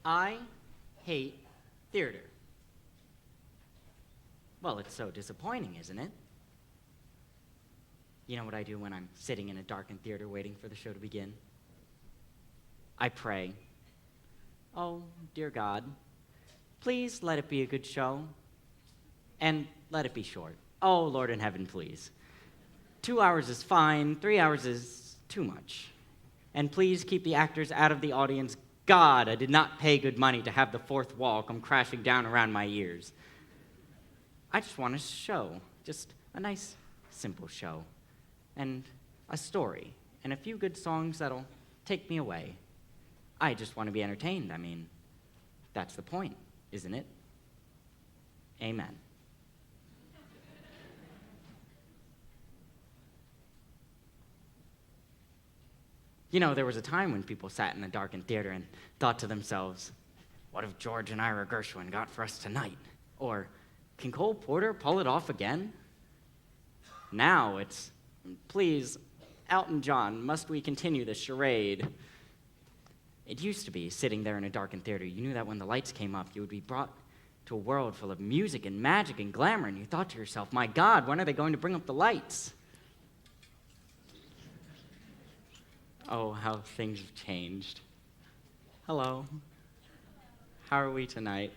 I hate theater. Well, it's so disappointing, isn't it? You know what I do when I'm sitting in a darkened theater waiting for the show to begin? I pray. Oh, dear God, please let it be a good show. And let it be short. Oh, Lord in heaven, please. 2 hours is fine, 3 hours is too much. And please keep the actors out of the audience. God, I did not pay good money to have the fourth wall come crashing down around my ears. I just want a show, just a nice, simple show. And a story, and a few good songs that'll take me away. I just want to be entertained. I mean, that's the point, isn't it? Amen. You know, there was a time when people sat in a darkened theater and thought to themselves, what if George and Ira Gershwin got for us tonight? Or, can Cole Porter pull it off again? Now it's, please, Elton John, must we continue this charade? It used to be, sitting there in a darkened theater, you knew that when the lights came up, you would be brought to a world full of music and magic and glamour, and you thought to yourself, my God, when are they going to bring up the lights? Oh, how things have changed. Hello. How are we tonight?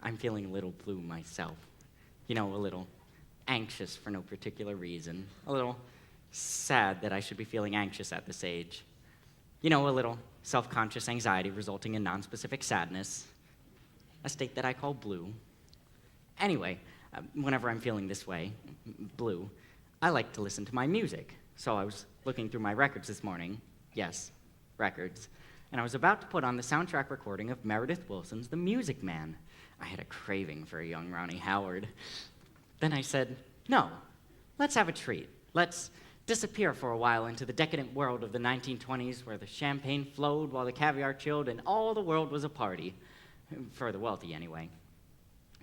I'm feeling a little blue myself. You know, a little anxious for no particular reason. A little sad that I should be feeling anxious at this age. You know, a little self-conscious anxiety resulting in nonspecific sadness. A state that I call blue. Anyway, whenever I'm feeling this way, blue, I like to listen to my music. So I was looking through my records this morning. Yes, records. And I was about to put on the soundtrack recording of Meredith Willson's The Music Man. I had a craving for a young Ronnie Howard. Then I said, no, let's have a treat. Let's disappear for a while into the decadent world of the 1920s where the champagne flowed while the caviar chilled and all the world was a party. For the wealthy, anyway.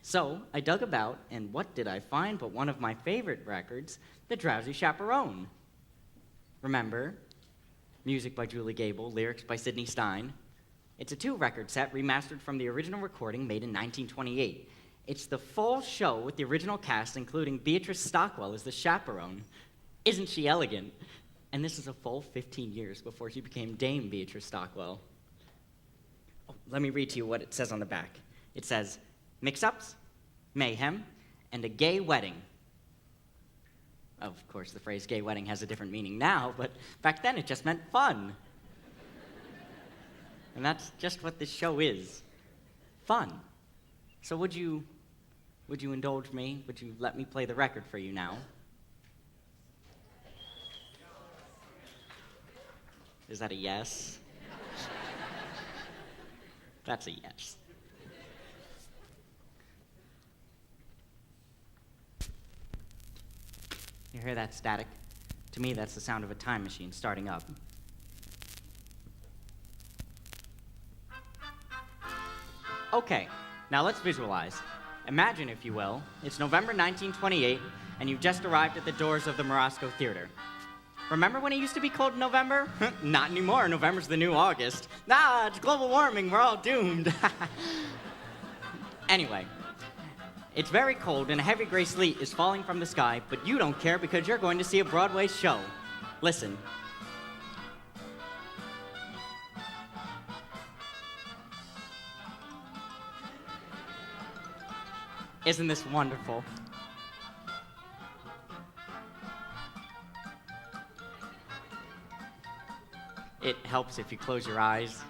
So I dug about, and what did I find but one of my favorite records, the Drowsy Chaperone. Remember? Music by Julie Gable, lyrics by Sidney Stein. It's a 2-record set remastered from the original recording made in 1928. It's the full show with the original cast, including Beatrice Stockwell as the chaperone. Isn't she elegant? And this is a full 15 years before she became Dame Beatrice Stockwell. Oh, let me read to you what it says on the back. It says, mix-ups, mayhem, and a gay wedding. Of course, the phrase gay wedding has a different meaning now, but back then it just meant fun. And that's just what this show is. Fun. So would you indulge me? Would you let me play the record for you now? Is that a yes? That's a yes. You hear that static? To me, that's the sound of a time machine starting up. Okay, now let's visualize. Imagine, if you will, it's November 1928, and you've just arrived at the doors of the Markowski Theater. Remember when it used to be cold in November? Not anymore. November's the new August. Nah, it's global warming. We're all doomed. Anyway. It's very cold, and a heavy gray sleet is falling from the sky, but you don't care because you're going to see a Broadway show. Listen. Isn't this wonderful? It helps if you close your eyes.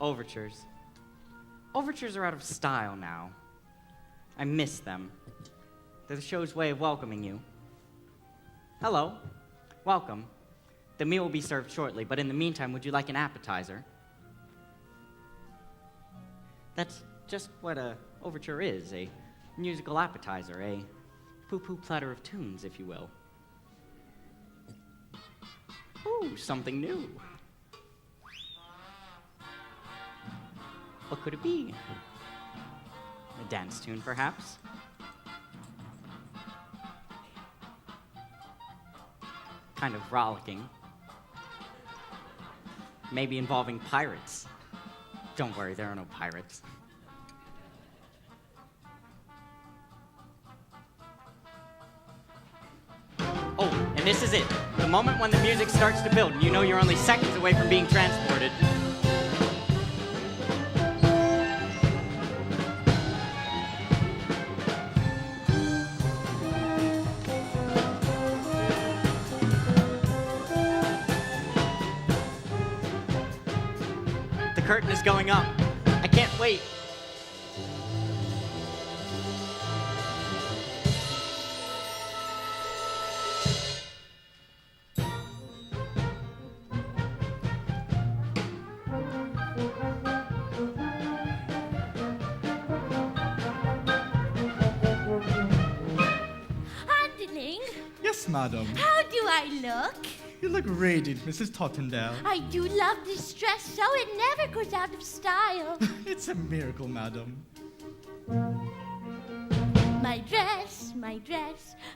Overtures. Overtures are out of style now. I miss them. They're the show's way of welcoming you. Hello. Welcome. The meal will be served shortly, but in the meantime, would you like an appetizer? That's just what a overture is, a musical appetizer, a poo-poo platter of tunes, if you will. Ooh, something new. What could it be? A dance tune, perhaps? Kind of rollicking. Maybe involving pirates. Don't worry, there are no pirates. Oh, and this is it. The moment when the music starts to build and you know you're only seconds away from being transported. The curtain is going up. I can't wait. Yes, madam. How do I look? You look radiant, Mrs. Tottendale. I do love this dress so it never goes out of style. It's a miracle, madam. My dress,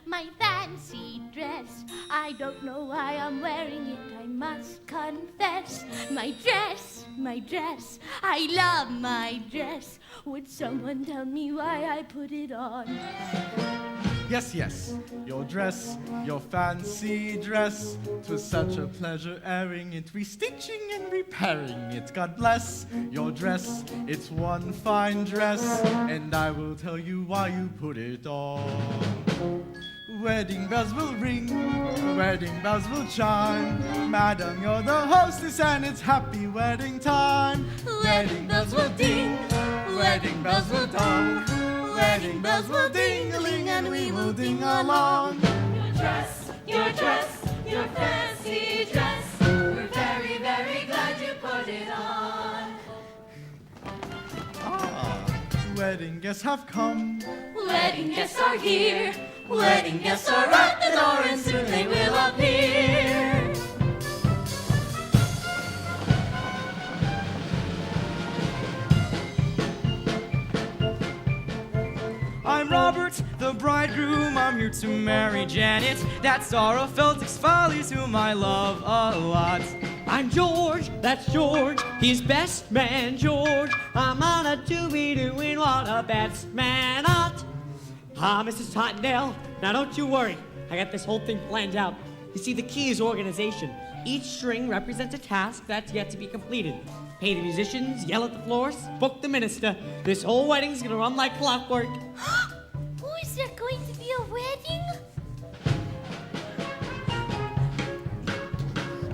my fancy dress. I don't know why I'm wearing it, I must confess. My dress, I love my dress. Would someone tell me why I put it on? Yes, your dress, your fancy dress. 'Twas such a pleasure airing it, restitching and repairing it. God bless your dress, it's one fine dress, and I will tell you why you put it on. Wedding bells will ring, wedding bells will chime. Madam, you're the hostess and it's happy wedding time. Wedding bells will ding, wedding bells will dong. Wedding bells will ding-a-ling and we will ding along. Your fancy dress. We're very, very glad you put it on. Wedding guests have come. Wedding guests are here. Wedding guests are at the door and soon they will appear. I'm Robert, the bridegroom. I'm here to marry Janet. That's Sarah Feltic's Follies, whom I love a lot. I'm George, that's George. He's best man George. I'm honored to be doing what a best man ought. Mrs. Tottendale, now don't you worry. I got this whole thing planned out. You see, the key is organization. Each string represents a task that's yet to be completed. Pay the musicians, yell at the floors, book the minister. This whole wedding's gonna run like clockwork. Who is there going to be a wedding?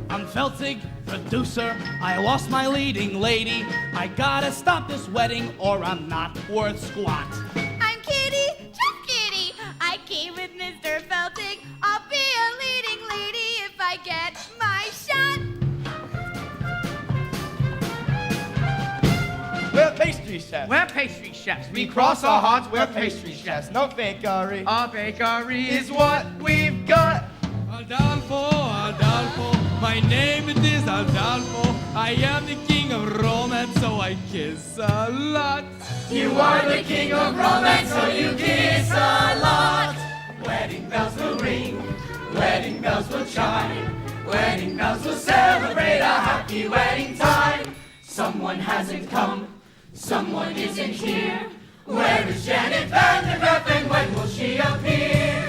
I'm Feltig, producer. I lost my leading lady. I gotta stop this wedding or I'm not worth squat. I'm Kitty, just Kitty. I came with Mr. Feltig. I'll be a leading lady if I get my shot. We're pastry chefs. We're pastry chefs. We cross our hearts, we're pastry chefs. No fakery. Our bakery Is what we've got. Adolfo, my name it is Adolfo. I am the king of romance, so I kiss a lot. You are the king of romance, so you kiss a lot. Wedding bells will ring, wedding bells will chime. Wedding bells will celebrate a happy wedding time. Someone hasn't come, someone isn't here. Where is Janet Vandergriff and when will she appear?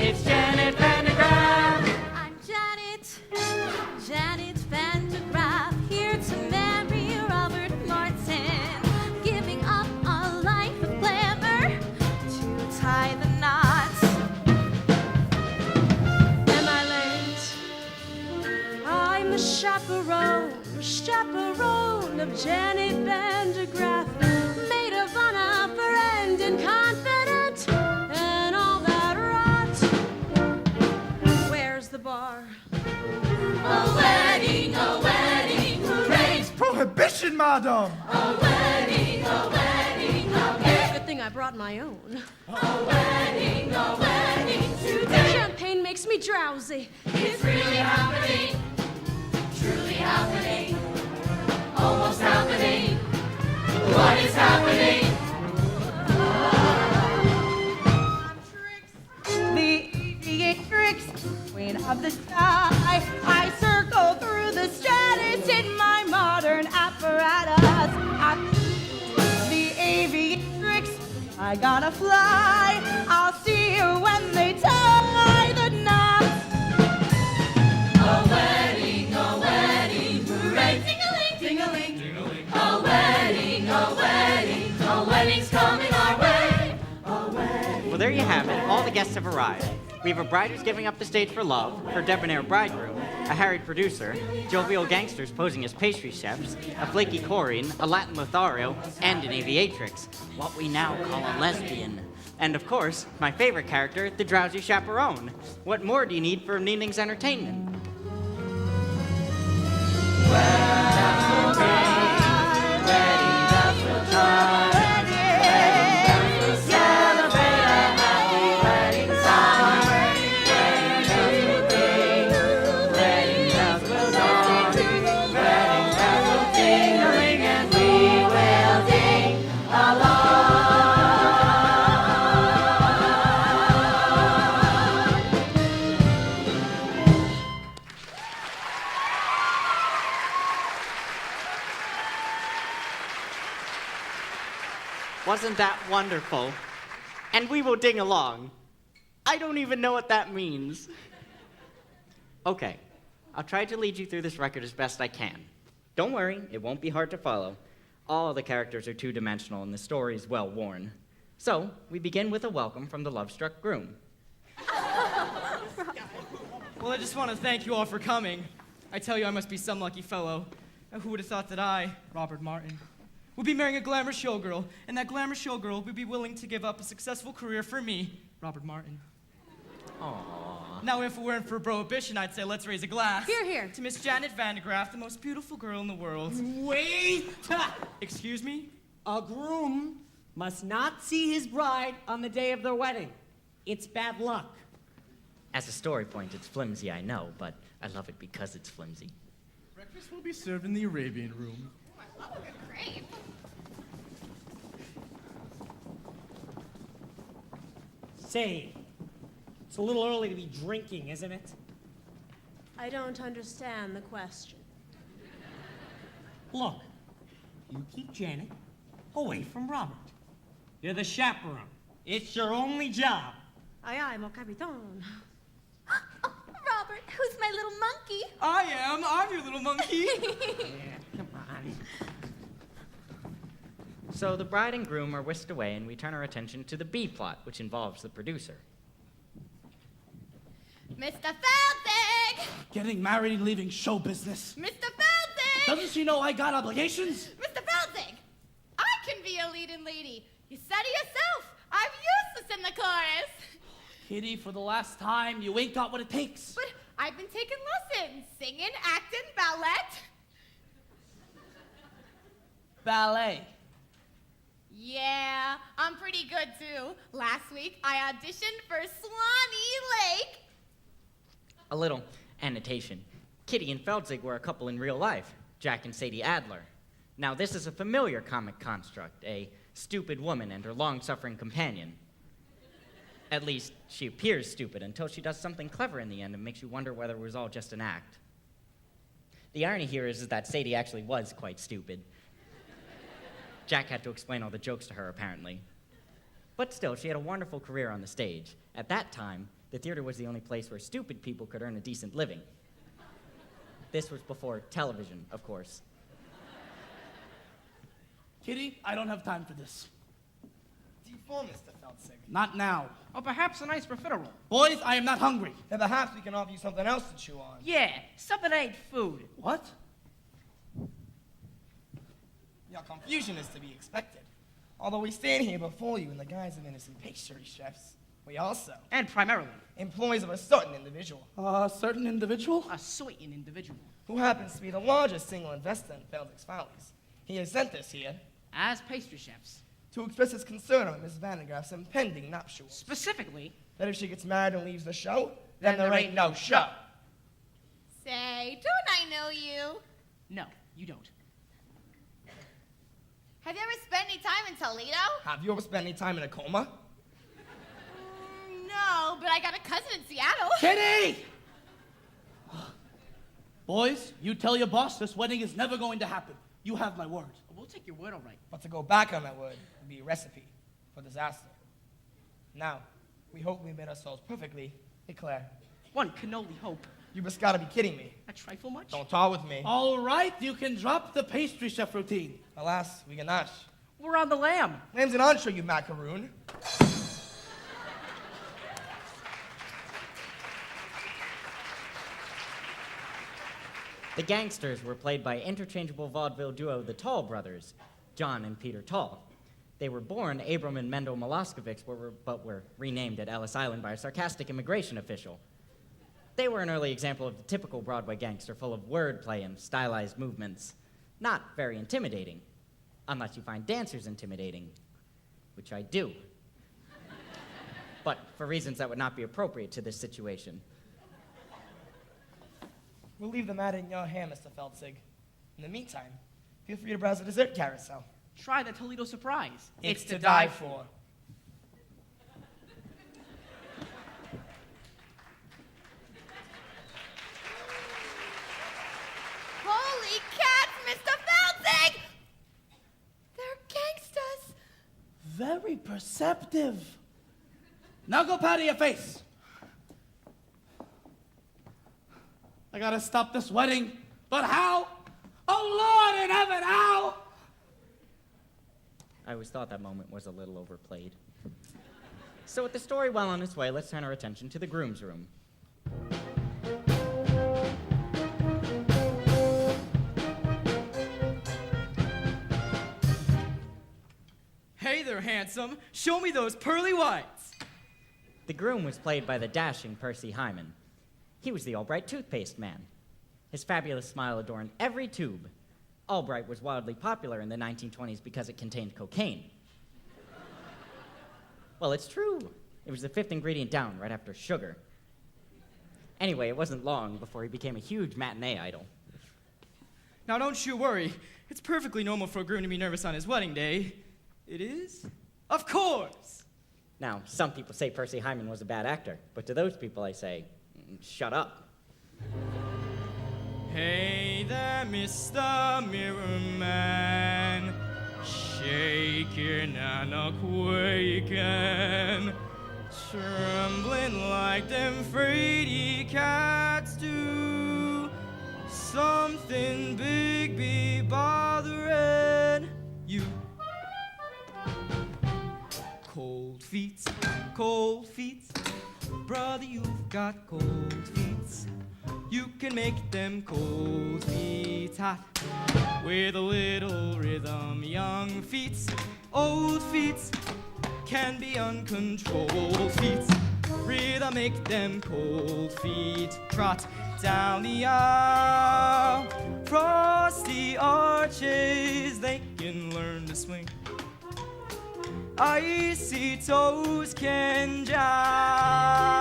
It's Janet Vandergriff. I'm Janet Vandergriff, here to marry Robert Martin, giving up a life of glamour to tie the knots. Am I late? I'm the chaperone of Janet Vandergriff, maid of honor, friend and confident, and all that rot. Where's the bar? A wedding, hooray! It's prohibition, madam! A wedding, hooray! Good thing I brought my own. A wedding today. Champagne makes me drowsy. It's really happening, truly happening, almost happening. What is happening? The aviatrix, queen of the sky. I circle through the stratus in my modern apparatus. The aviatrix, I gotta fly. I'll see you when they tie the knots. A wedding, hooray! Ding-a-ling, ding-a-ling, ding-a-ling. A wedding's coming our way. A wedding. Well, there you have it. All the guests have arrived. We have a bride who's giving up the stage for love, her debonair bridegroom, a harried producer, jovial gangsters posing as pastry chefs, a flaky Corinne, a Latin Lothario, and an aviatrix, what we now call a lesbian. And of course, my favorite character, the Drowsy Chaperone. What more do you need for an evening's entertainment? Wasn't that wonderful? And we will ding along. I don't even know what that means. Okay, I'll try to lead you through this record as best I can. Don't worry, it won't be hard to follow. All the characters are two-dimensional and the story is well worn. So, we begin with a welcome from the love-struck groom. Well, I just want to thank you all for coming. I tell you, I must be some lucky fellow. Who would have thought that I, Robert Martin, would be marrying a glamour showgirl, and that glamour showgirl would be willing to give up a successful career for me, Robert Martin. Aww. Now, if it weren't for Prohibition, I'd say let's raise a glass. Here, here. To Miss Janet Vandegraff, the most beautiful girl in the world. Wait! Excuse me? A groom must not see his bride on the day of their wedding. It's bad luck. As a story point, it's flimsy, I know, but I love it because it's flimsy. Breakfast will be served in the Arabian room. Great. Say, it's a little early to be drinking, isn't it? I don't understand the question. Look, you keep Janet away from Robert. You're the chaperone. It's your only job. Aye, aye, mon capitaine. Oh, Robert, who's my little monkey? I'm your little monkey. Yeah, come on. So the bride and groom are whisked away, and we turn our attention to the B plot, which involves the producer. Mr. Feldig! Getting married and leaving show business. Mr. Feldig! Doesn't she know I got obligations? Mr. Feldig! I can be a leading lady. You said it yourself. I'm useless in the chorus. Kitty, for the last time, you ain't got what it takes. But I've been taking lessons. Singing, acting, ballet. Ballet. Yeah, I'm pretty good too. Last week, I auditioned for Swanee Lake. A little annotation. Kitty and Feldzig were a couple in real life, Jack and Sadie Adler. Now, this is a familiar comic construct, a stupid woman and her long-suffering companion. At least, she appears stupid until she does something clever in the end and makes you wonder whether it was all just an act. The irony here is that Sadie actually was quite stupid. Jack had to explain all the jokes to her, apparently. But still, she had a wonderful career on the stage. At that time, the theater was the only place where stupid people could earn a decent living. This was before television, of course. Kitty, I don't have time for this. D4, Mr. Feldzig. Not now. Or perhaps a nice profiterole. Boys, I am not hungry. Then perhaps we can offer you something else to chew on. Yeah, something that ain't food. What? Your confusion is to be expected. Although we stand here before you in the guise of innocent pastry chefs, we also, And primarily, employees of a certain individual, A certain individual? a certain individual. who happens to be the largest single investor in Feldix Follies. He has sent us here As pastry chefs. to express his concern on Miss Vandegraff's impending nuptials. Specifically, That if she gets married and leaves the show, then there ain't no show. Say, don't I know you? no, you don't. Have you ever spent any time in Toledo? Have you ever spent any time in a coma? No, but I got a cousin in Seattle. Kitty! Boys, you tell your boss this wedding is never going to happen. You have my word. We'll take your word, all right. But to go back on that word would be a recipe for disaster. Now, we hope we made ourselves perfectly clear. One can only hope. You just gotta be kidding me. A trifle much? Don't talk with me. All right, you can drop the pastry chef routine. Alas, we cannot. We're on the lamb. Name's an entree, you macaroon. The gangsters were played by interchangeable vaudeville duo the Tall brothers, John and Peter Tall. They were born Abram and Mendel Miloskovics, but were renamed at Ellis Island by a sarcastic immigration official. They were an early example of the typical Broadway gangster, full of wordplay and stylized movements. Not very intimidating, unless you find dancers intimidating, which I do. But for reasons that would not be appropriate to this situation. We'll leave the matter in your hand, Mr. Feltzig. In the meantime, feel free to browse the dessert carousel. Try the Toledo surprise. It's to die for. Holy cats, Mr. Feltzig! They're gangsters. Very perceptive. Now go pat your face. I gotta stop this wedding, but how? Oh, Lord in heaven, how? I always thought that moment was a little overplayed. So with the story well on its way, let's turn our attention to the groom's room. Hey there, handsome. Show me those pearly whites. The groom was played by the dashing Percy Hyman. He was the Albright toothpaste man. His fabulous smile adorned every tube. Albright was wildly popular in the 1920s because it contained cocaine. Well, it's true. It was the fifth ingredient down, right after sugar. Anyway, it wasn't long before he became a huge matinee idol. Now, don't you worry. It's perfectly normal for a groom to be nervous on his wedding day. It is? Of course! Now, some people say Percy Hyman was a bad actor, but to those people I say, shut up. Hey there, Mr. Mirror Man, shaking and a-quaking, trembling like them fraidy cats do. Something big be bothering you. Cold feet, brother, you've got cold feet. You can make them cold feet hot with a little rhythm. Young feet, old feet can be uncontrolled feet. Rhythm make them cold feet trot down the aisle. Frosty arches, they can learn to swing. Icy toes can jive.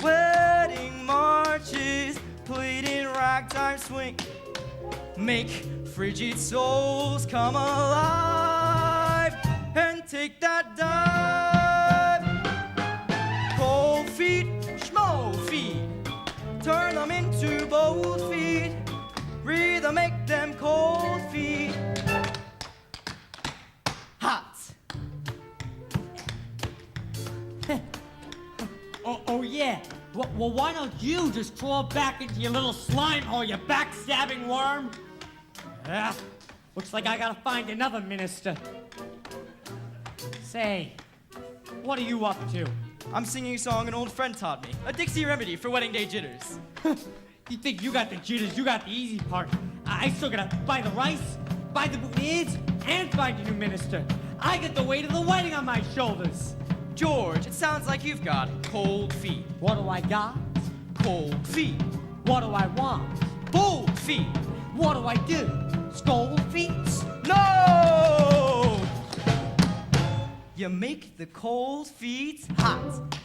Wedding marches played in ragtime swing make frigid souls come alive and take that dive. Cold feet, schmo feet, turn them into bold feet. Rhythm make them cold feet hot. Oh yeah. Well, why don't you just crawl back into your little slime hole, you backstabbing worm? Ah, looks like I gotta find another minister. Say, what are you up to? I'm singing a song an old friend taught me, a Dixie remedy for wedding day jitters. You think you got the jitters, you got the easy part. I still gotta buy the rice, buy the bouquets, and find a new minister. I get the weight of the wedding on my shoulders. George, it sounds like you've got cold feet. What do I got? Cold feet. What do I want? Bold feet. What do I do? Scold feet? No! You make the cold feet hot.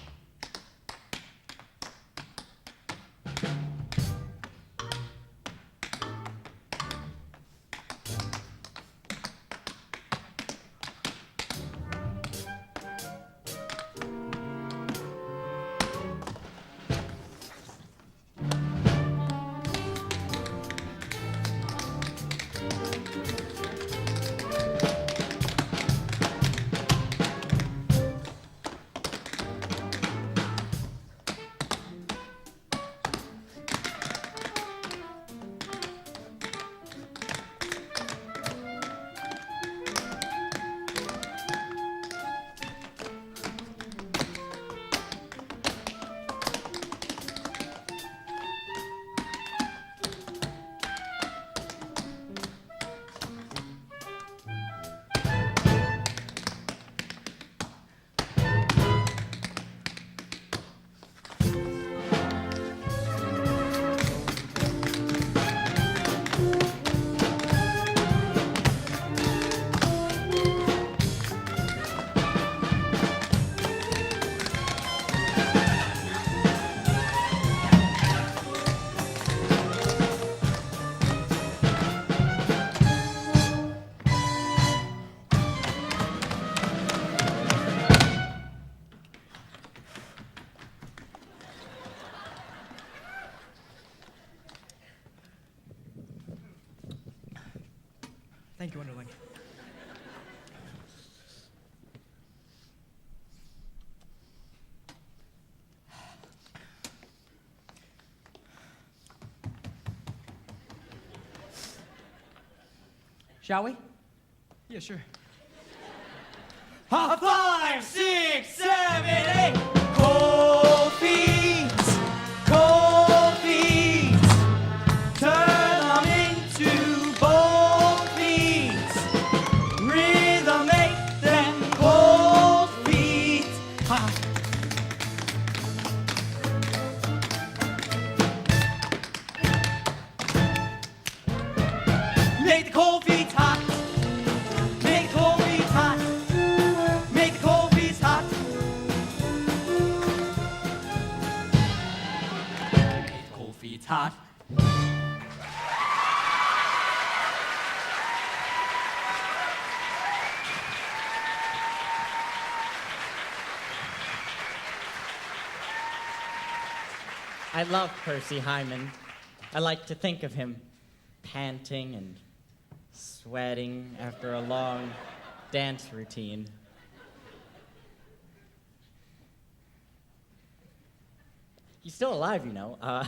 Thank you, Underling. Shall we? Yeah, sure. 5, 6, 7, 8. Cold feet, cold feet. Turn them into bold feet. Rhythm make them cold feet. Ha. Make the cold feet hot. Make the cold feet hot. Make the cold feet hot. Make the cold feet hot. I love Percy Hyman. I like to think of him panting and sweating after a long dance routine. He's still alive, you know. I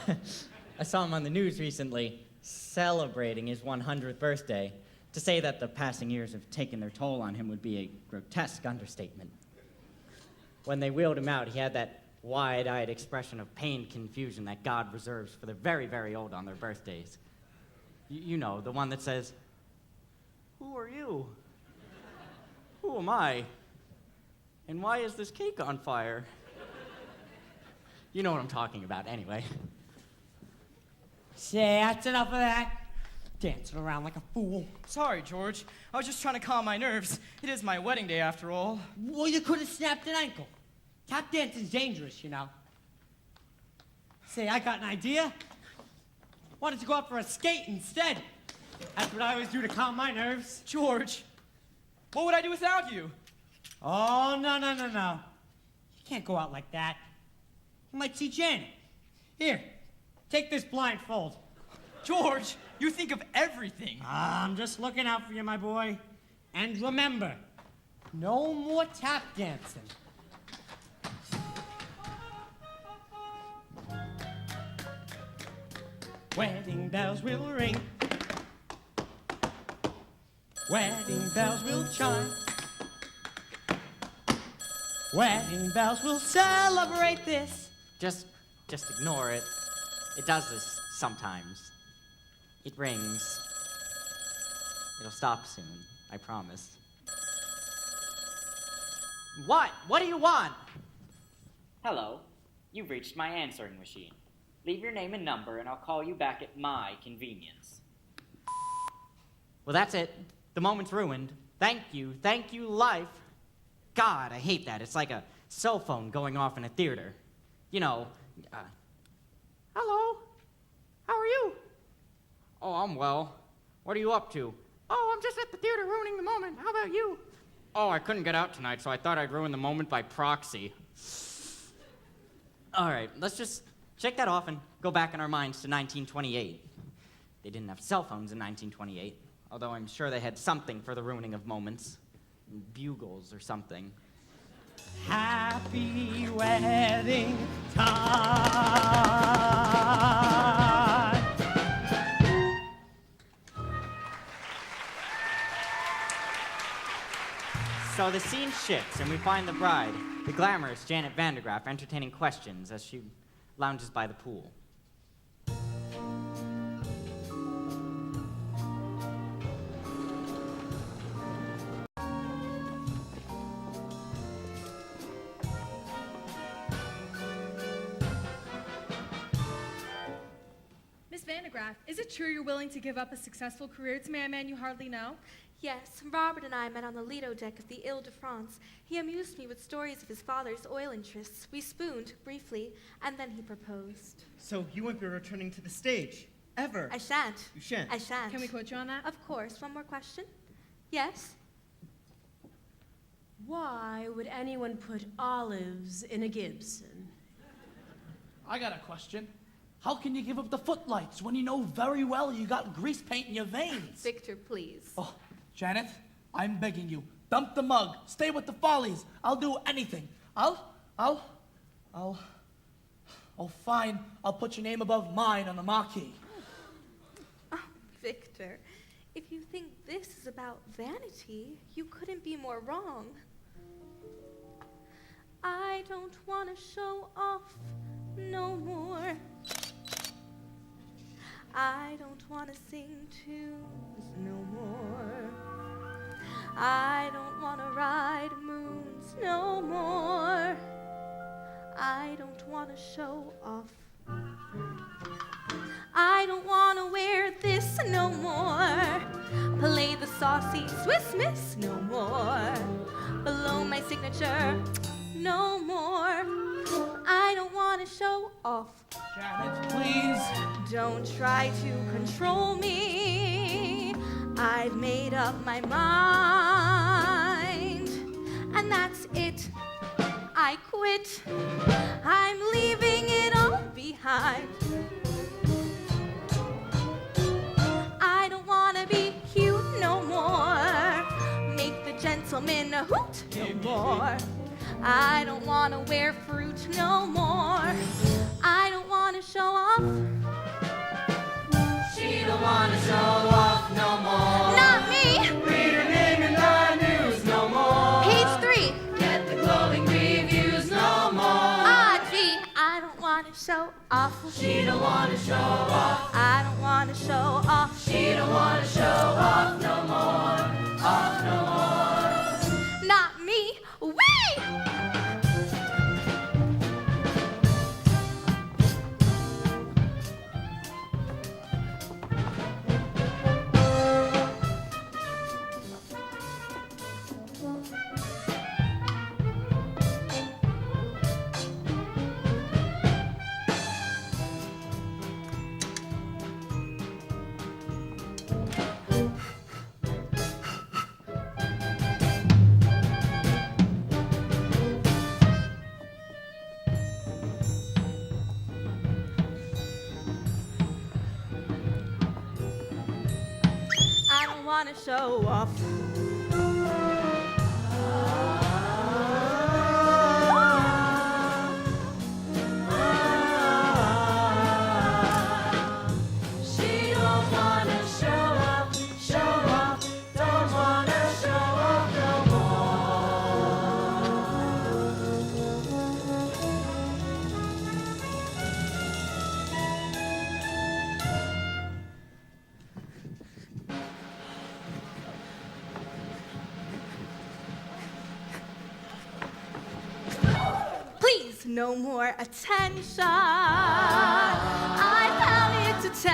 saw him on the news recently celebrating his 100th birthday. To say that the passing years have taken their toll on him would be a grotesque understatement. When they wheeled him out, he had that wide-eyed expression of pained confusion that God reserves for the very, very old on their birthdays. You know, the one that says, "Who are you? Who am I? And why is this cake on fire?" You know what I'm talking about, anyway. Say, that's enough of that. Dancing around like a fool. Sorry, George. I was just trying to calm my nerves. It is my wedding day, after all. Well, you could have snapped an ankle. Tap dancing's dangerous, you know. Say, I got an idea. Why don't you go out for a skate instead? That's what I always do to calm my nerves. George, what would I do without you? Oh, no. You can't go out like that. You might see Janet. Here, take this blindfold. George, you think of everything. I'm just looking out for you, my boy. And remember, no more tap dancing. Wedding bells will ring. Wedding bells will chime. Wedding bells will celebrate this. Just ignore it. It does this sometimes. It rings. It'll stop soon, I promise. What? What do you want? Hello. You've reached my answering machine. Leave your name and number, and I'll call you back at my convenience. Well, that's it. The moment's ruined. Thank you, life. God, I hate that. It's like a cell phone going off in a theater. You know, hello? How are you? Oh, I'm well. What are you up to? Oh, I'm just at the theater ruining the moment. How about you? Oh, I couldn't get out tonight, so I thought I'd ruin the moment by proxy. All right, let's just check that off and go back in our minds to 1928. They didn't have cell phones in 1928, although I'm sure they had something for the ruining of moments. Bugles or something. Happy wedding time. So the scene shifts, and we find the bride, the glamorous Janet Vandergraff, entertaining questions as she lounges by the pool. Miss Vandergraff, is it true you're willing to give up a successful career to marry a man you hardly know? Yes, Robert and I met on the Lido deck of the Ile-de-France. He amused me with stories of his father's oil interests. We spooned, briefly, and then he proposed. So you won't be returning to the stage, ever? I shan't. You shan't? I shan't. Can we quote you on that? Of course. One more question? Yes? Why would anyone put olives in a Gibson? I got a question. How can you give up the footlights when you know very well you got grease paint in your veins? Victor, please. Oh, Janet, I'm begging you. Dump the mug. Stay with the Follies. I'll do anything. Oh, fine. I'll put your name above mine on the marquee. Oh, Victor, if you think this is about vanity, you couldn't be more wrong. I don't want to show off no more. I don't want to sing tunes no more. I don't want to ride moons no more. I don't want to show off. I don't want to wear this no more. Play the saucy Swiss miss no more. Below my signature no more. I don't want to show off. Janet, please. Don't try to control me. I've made up my mind, and that's it. I quit. I'm leaving it all behind. I don't want to be cute no more. Make the gentleman a hoot no more. I don't want to wear fruit no more. I don't want to show off. She don't want to show off no more. Not me. Read her name in the news no more. Page 3. Get the glowing reviews no more. Ah, gee, I don't want to show off. She don't want to show off. I don't want to show off. She don't want to show off no more. Off no more. Not me. Whee! Want to show off. She don't want to show off, don't want to show off no more. Please, no more attention. I found it to 10.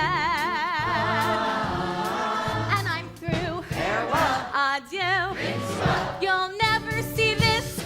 And I'm through. Farewell. Adieu. You'll never see this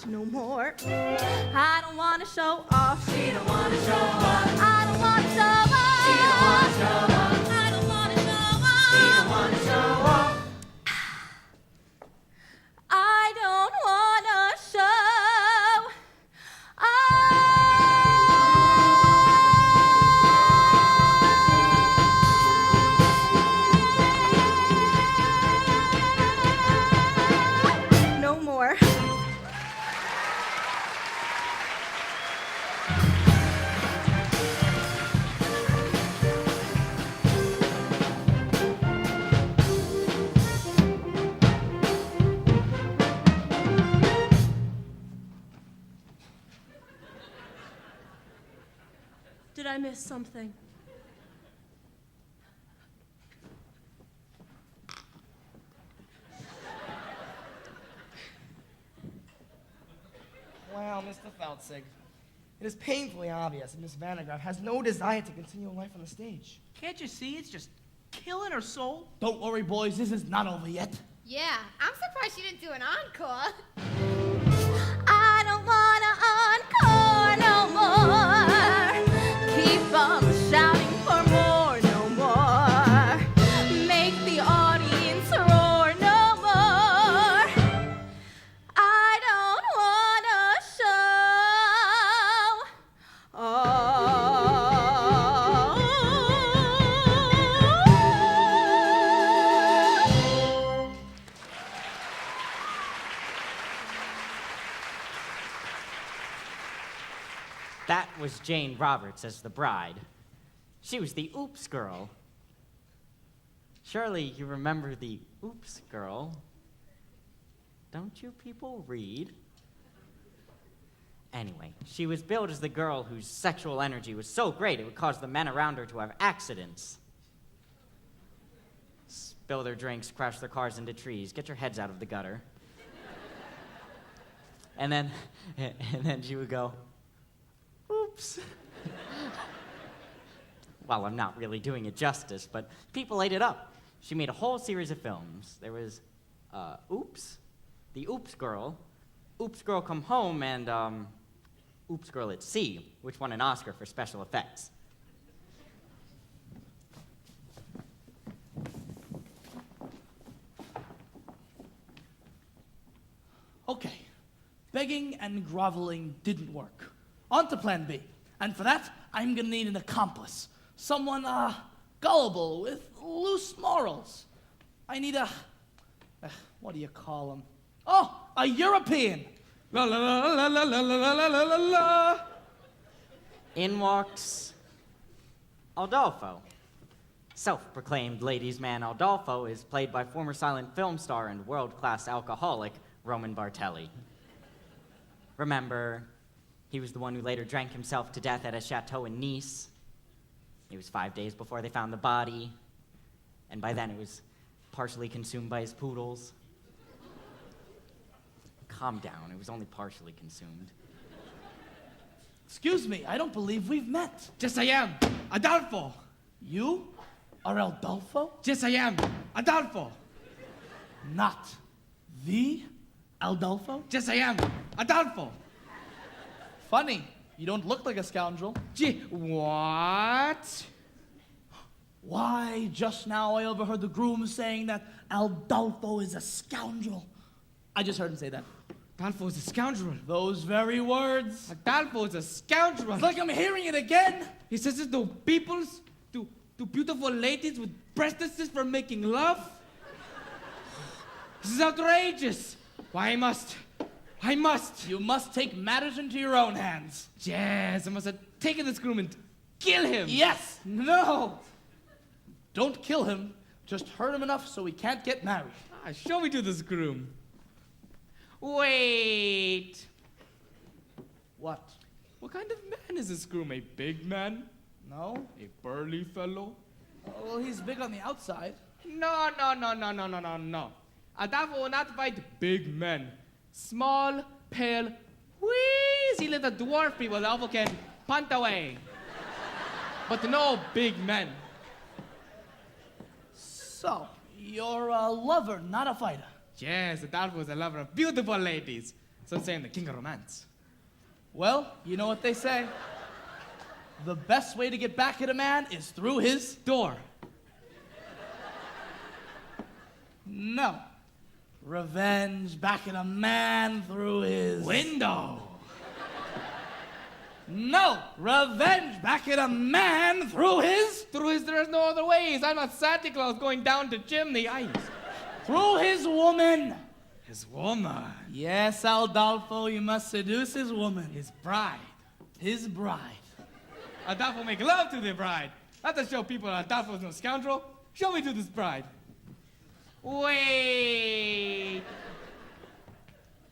no more. I don't wanna show off. She don't wanna show off. I don't wanna show off. She don't wanna show off. I don't wanna show off. She don't wanna show off. I don't wanna show off. No more. Did I miss something? Wow, Mr. Feltzig. It is painfully obvious that Miss Vandegraff has no desire to continue life on the stage. Can't you see it's just killing her soul? Don't worry, boys, this is not over yet. Yeah, I'm surprised she didn't do an encore. I don't wanna encore no more. Keep on shouting for more no more. Make the audience roar no more. I don't wanna show. That was Jane Roberts as the bride. She was the Oops girl. Surely you remember the Oops girl. Don't you people read? Anyway, she was billed as the girl whose sexual energy was so great it would cause the men around her to have accidents. Spill their drinks, crash their cars into trees, get your heads out of the gutter. And then she would go, oops. Well, I'm not really doing it justice, but people ate it up. She made a whole series of films. There was Oops, The Oops Girl, Oops Girl Come Home, and Oops Girl at Sea, which won an Oscar for special effects. Okay, begging and groveling didn't work. On to plan B. And for that, I'm gonna need an accomplice. Someone, gullible, with loose morals. I need a, what do you call him? Oh, a European. La la la la la la la la la la la. In walks Aldolfo. Self-proclaimed ladies' man Aldolfo is played by former silent film star and world-class alcoholic Roman Bartelli. Remember, he was the one who later drank himself to death at a chateau in Nice. It was 5 days before they found the body, and by then it was partially consumed by his poodles. Calm down, it was only partially consumed. Excuse me, I don't believe we've met. Yes, I am. Adolfo. You are Aldolfo? Yes, I am. Adolfo. Not the Aldolfo? Yes, I am. Adolfo. Funny, you don't look like a scoundrel. Gee, what? Why, just now I overheard the groom saying that Aldolfo is a scoundrel. I just heard him say that. Adolfo is a scoundrel. Those very words. Adolfo is a scoundrel. It's like I'm hearing it again. He says it to peoples, to beautiful ladies with breastises for making love. This is outrageous. Why, I must. You must take matters into your own hands. Yes, I must have taken this groom and kill him. Yes. No. Don't kill him. Just hurt him enough so he can't get married. Show me to this groom. Wait. What? What kind of man is this groom? A big man? No. A burly fellow? Well, he's big on the outside. No. Adolfo will not fight big men. Small, pale, wheezy little dwarf people Adolfo can punt away. But no big men. So, you're a lover, not a fighter. Yes, Adolfo is a lover of beautiful ladies. So I'm saying the king of romance. Well, you know what they say. The best way to get back at a man is through his Door. No. Revenge back at a man through his Window. No. Revenge back at a man through his There's no other ways. I'm not Santa Claus going down to chimney ice. through his woman. His woman. Yes, Adolfo, you must seduce his woman. His bride. His bride. Adolfo make love to the bride. Not to show people Adolfo's no scoundrel. Show me to this bride. Wait.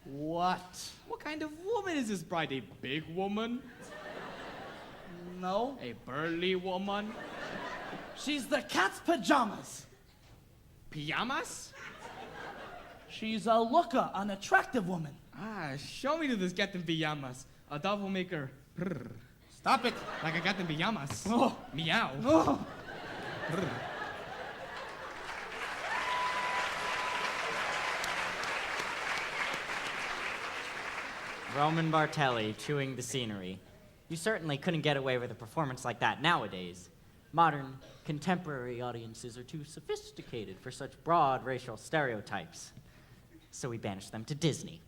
What? What kind of woman is this bride? A big woman? No. A burly woman? She's the cat's pajamas. Pajamas? She's a looker, an attractive woman. Ah, show me to this cat in pajamas. Adolfo make her brr, Stop it. like a cat in pajamas. Oh. Meow. Oh. Brr. Roman Bartelli chewing the scenery. You certainly couldn't get away with a performance like that nowadays. Modern, contemporary audiences are too sophisticated for such broad racial stereotypes. So we banished them to Disney.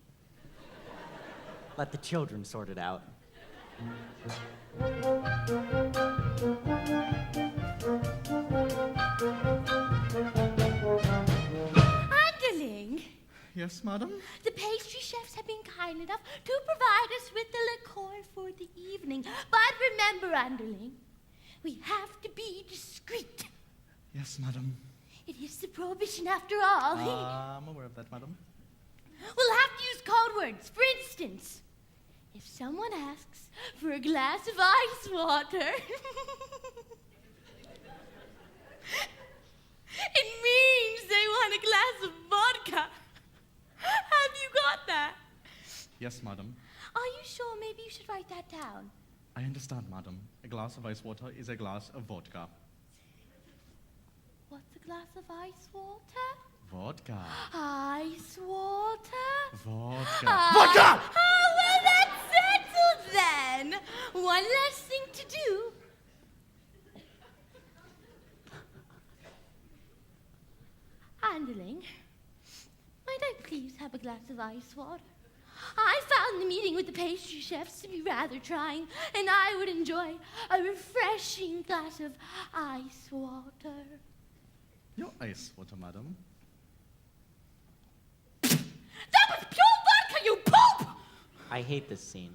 Let the children sort it out. Underling, Yes, madam? the pastry chefs have been kind enough to provide us with the liqueur for the evening. But remember, Underling, we have to be discreet. Yes, madam. It is the prohibition after all. I'm aware of that, madam. We'll have to use code words. For instance, if someone asks for a glass of ice water, it means they want a glass of vodka. Have you got that? Yes, madam. Are you sure? Maybe you should write that down. I understand, madam. A glass of ice water is a glass of vodka. What's a glass of ice water? Vodka. Ice water? Vodka. Vodka! Oh, well, that's settled then. One less thing to do. Underling, might I please have a glass of ice water? I found the meeting with the pastry chefs to be rather trying, and I would enjoy a refreshing glass of ice water. Your ice water, madam. That was pure vodka, you poop! I hate this scene.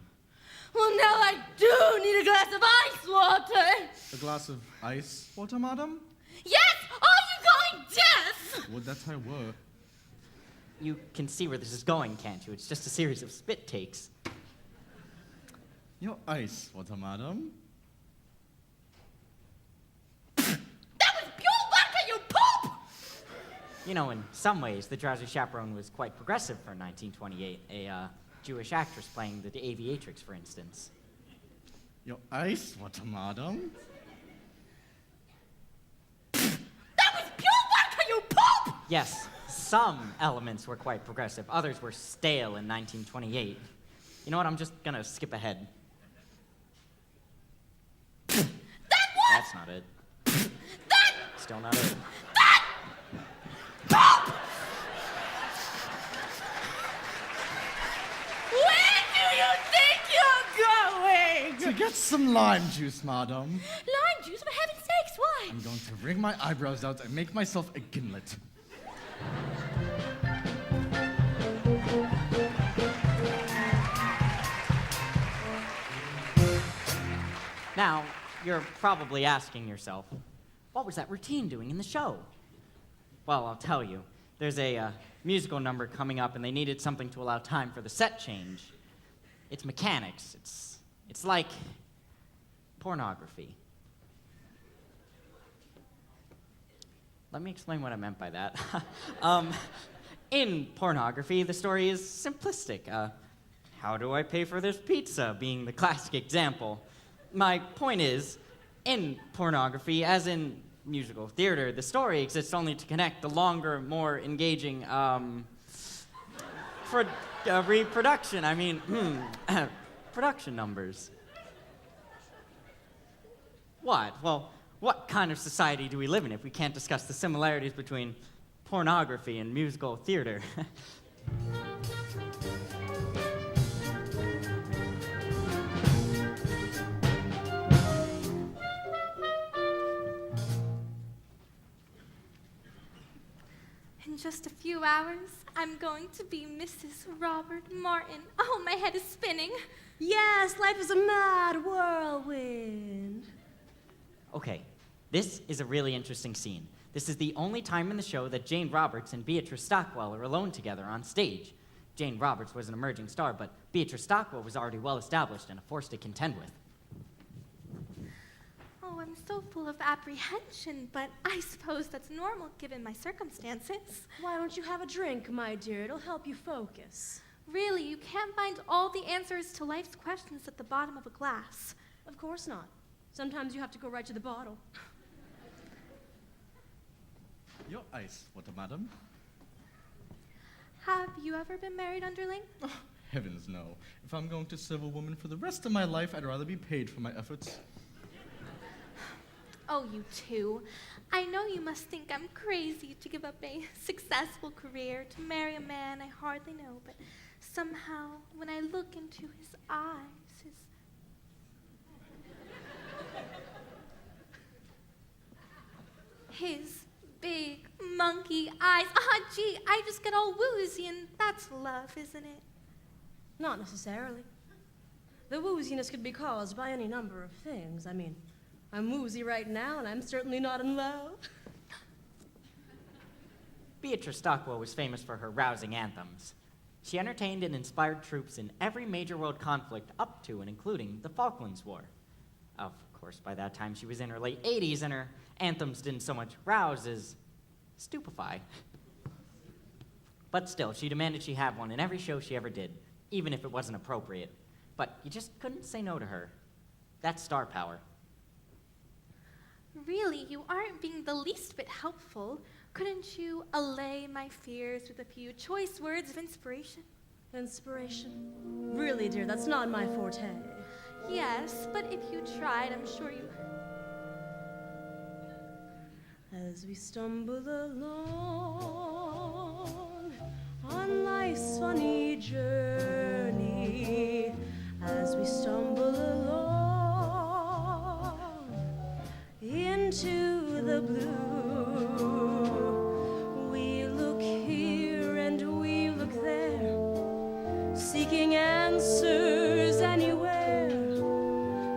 Well, now I do need a glass of ice water. A glass of ice water, madam? Yes! Are you going deaf? Would that I were. You can see where this is going, can't you? It's just a series of spit takes. Your ice water, madam. That was pure vodka, you poop! You know, in some ways, the Drowsy Chaperone was quite progressive for 1928. A Jewish actress playing the aviatrix, for instance. Your ice water, madam. That was pure vodka, you poop! Yes, some elements were quite progressive. Others were stale in 1928. You know what? I'm just gonna skip ahead. That's not it. Still not it. Where do you think you're going? To get some lime juice, madam. Lime juice? For heaven's sakes, why? I'm going to wring my eyebrows out and make myself a gimlet. Now, you're probably asking yourself, what was that routine doing in the show? Well, I'll tell you. There's a musical number coming up, and they needed something to allow time for the set change. It's mechanics. It's like pornography. Let me explain what I meant by that. In pornography, the story is simplistic. How do I pay for this pizza being the classic example. My point is, in pornography, as in musical theater, the story exists only to connect the longer, more engaging, Reproduction, production numbers. What? Well, what kind of society do we live in if we can't discuss the similarities between pornography and musical theater? In just a few hours, I'm going to be Mrs. Robert Martin. Oh, my head is spinning. Yes, life is a mad whirlwind. Okay, this is a really interesting scene. This is the only time in the show that Jane Roberts and Beatrice Stockwell are alone together on stage. Jane Roberts was an emerging star, but Beatrice Stockwell was already well established and a force to contend with. Oh, I'm so full of apprehension, but I suppose that's normal given my circumstances. Why don't you have a drink, my dear? It'll help you focus. Really, you can't find all the answers to life's questions at the bottom of a glass. Of course not. Sometimes you have to go right to the bottle. Your ice, water, madam. Have you ever been married, underling? Oh, heavens no. If I'm going to serve a woman for the rest of my life, I'd rather be paid for my efforts. Oh, you two. I know you must think I'm crazy to give up a successful career to marry a man I hardly know, but somehow, when I look into his eyes, his big monkey eyes. Gee, I just get all woozy, and that's love, isn't it? Not necessarily. The wooziness could be caused by any number of things. I'm woozy right now, and I'm certainly not in love. Beatrice Stockwell was famous for her rousing anthems. She entertained and inspired troops in every major world conflict up to and including the Falklands War. Of course, by that time she was in her late 80s, and her anthems didn't so much rouse as stupefy. But still, she demanded she have one in every show she ever did, even if it wasn't appropriate. But you just couldn't say no to her. That's star power. Really, you aren't being the least bit helpful. Couldn't you allay my fears with a few choice words of inspiration? Inspiration? Really, dear, that's not my forte. Yes, but if you tried, I'm sure you... As we stumble along on life's funny journey, as we stumble along into the blue, we look here and we look there, seeking answers anywhere,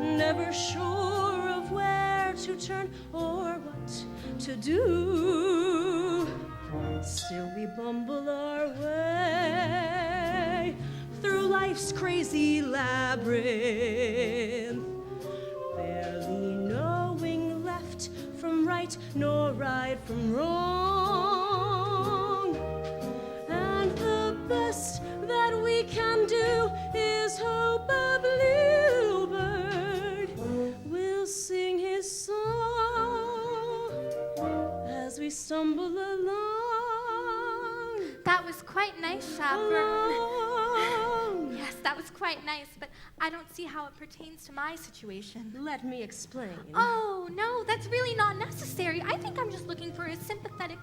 never sure of where to turn or what to do. Still we bumble our way through life's crazy labyrinth, barely knowing left from right nor right from wrong. And the best that we can do is hope a bluebird will sing his song as we stumble along. That was quite nice, Chaperone. Yes, that was quite nice, but I don't see how it pertains to my situation. Let me explain. Oh, no, that's really not necessary. I think I'm just looking for a sympathetic...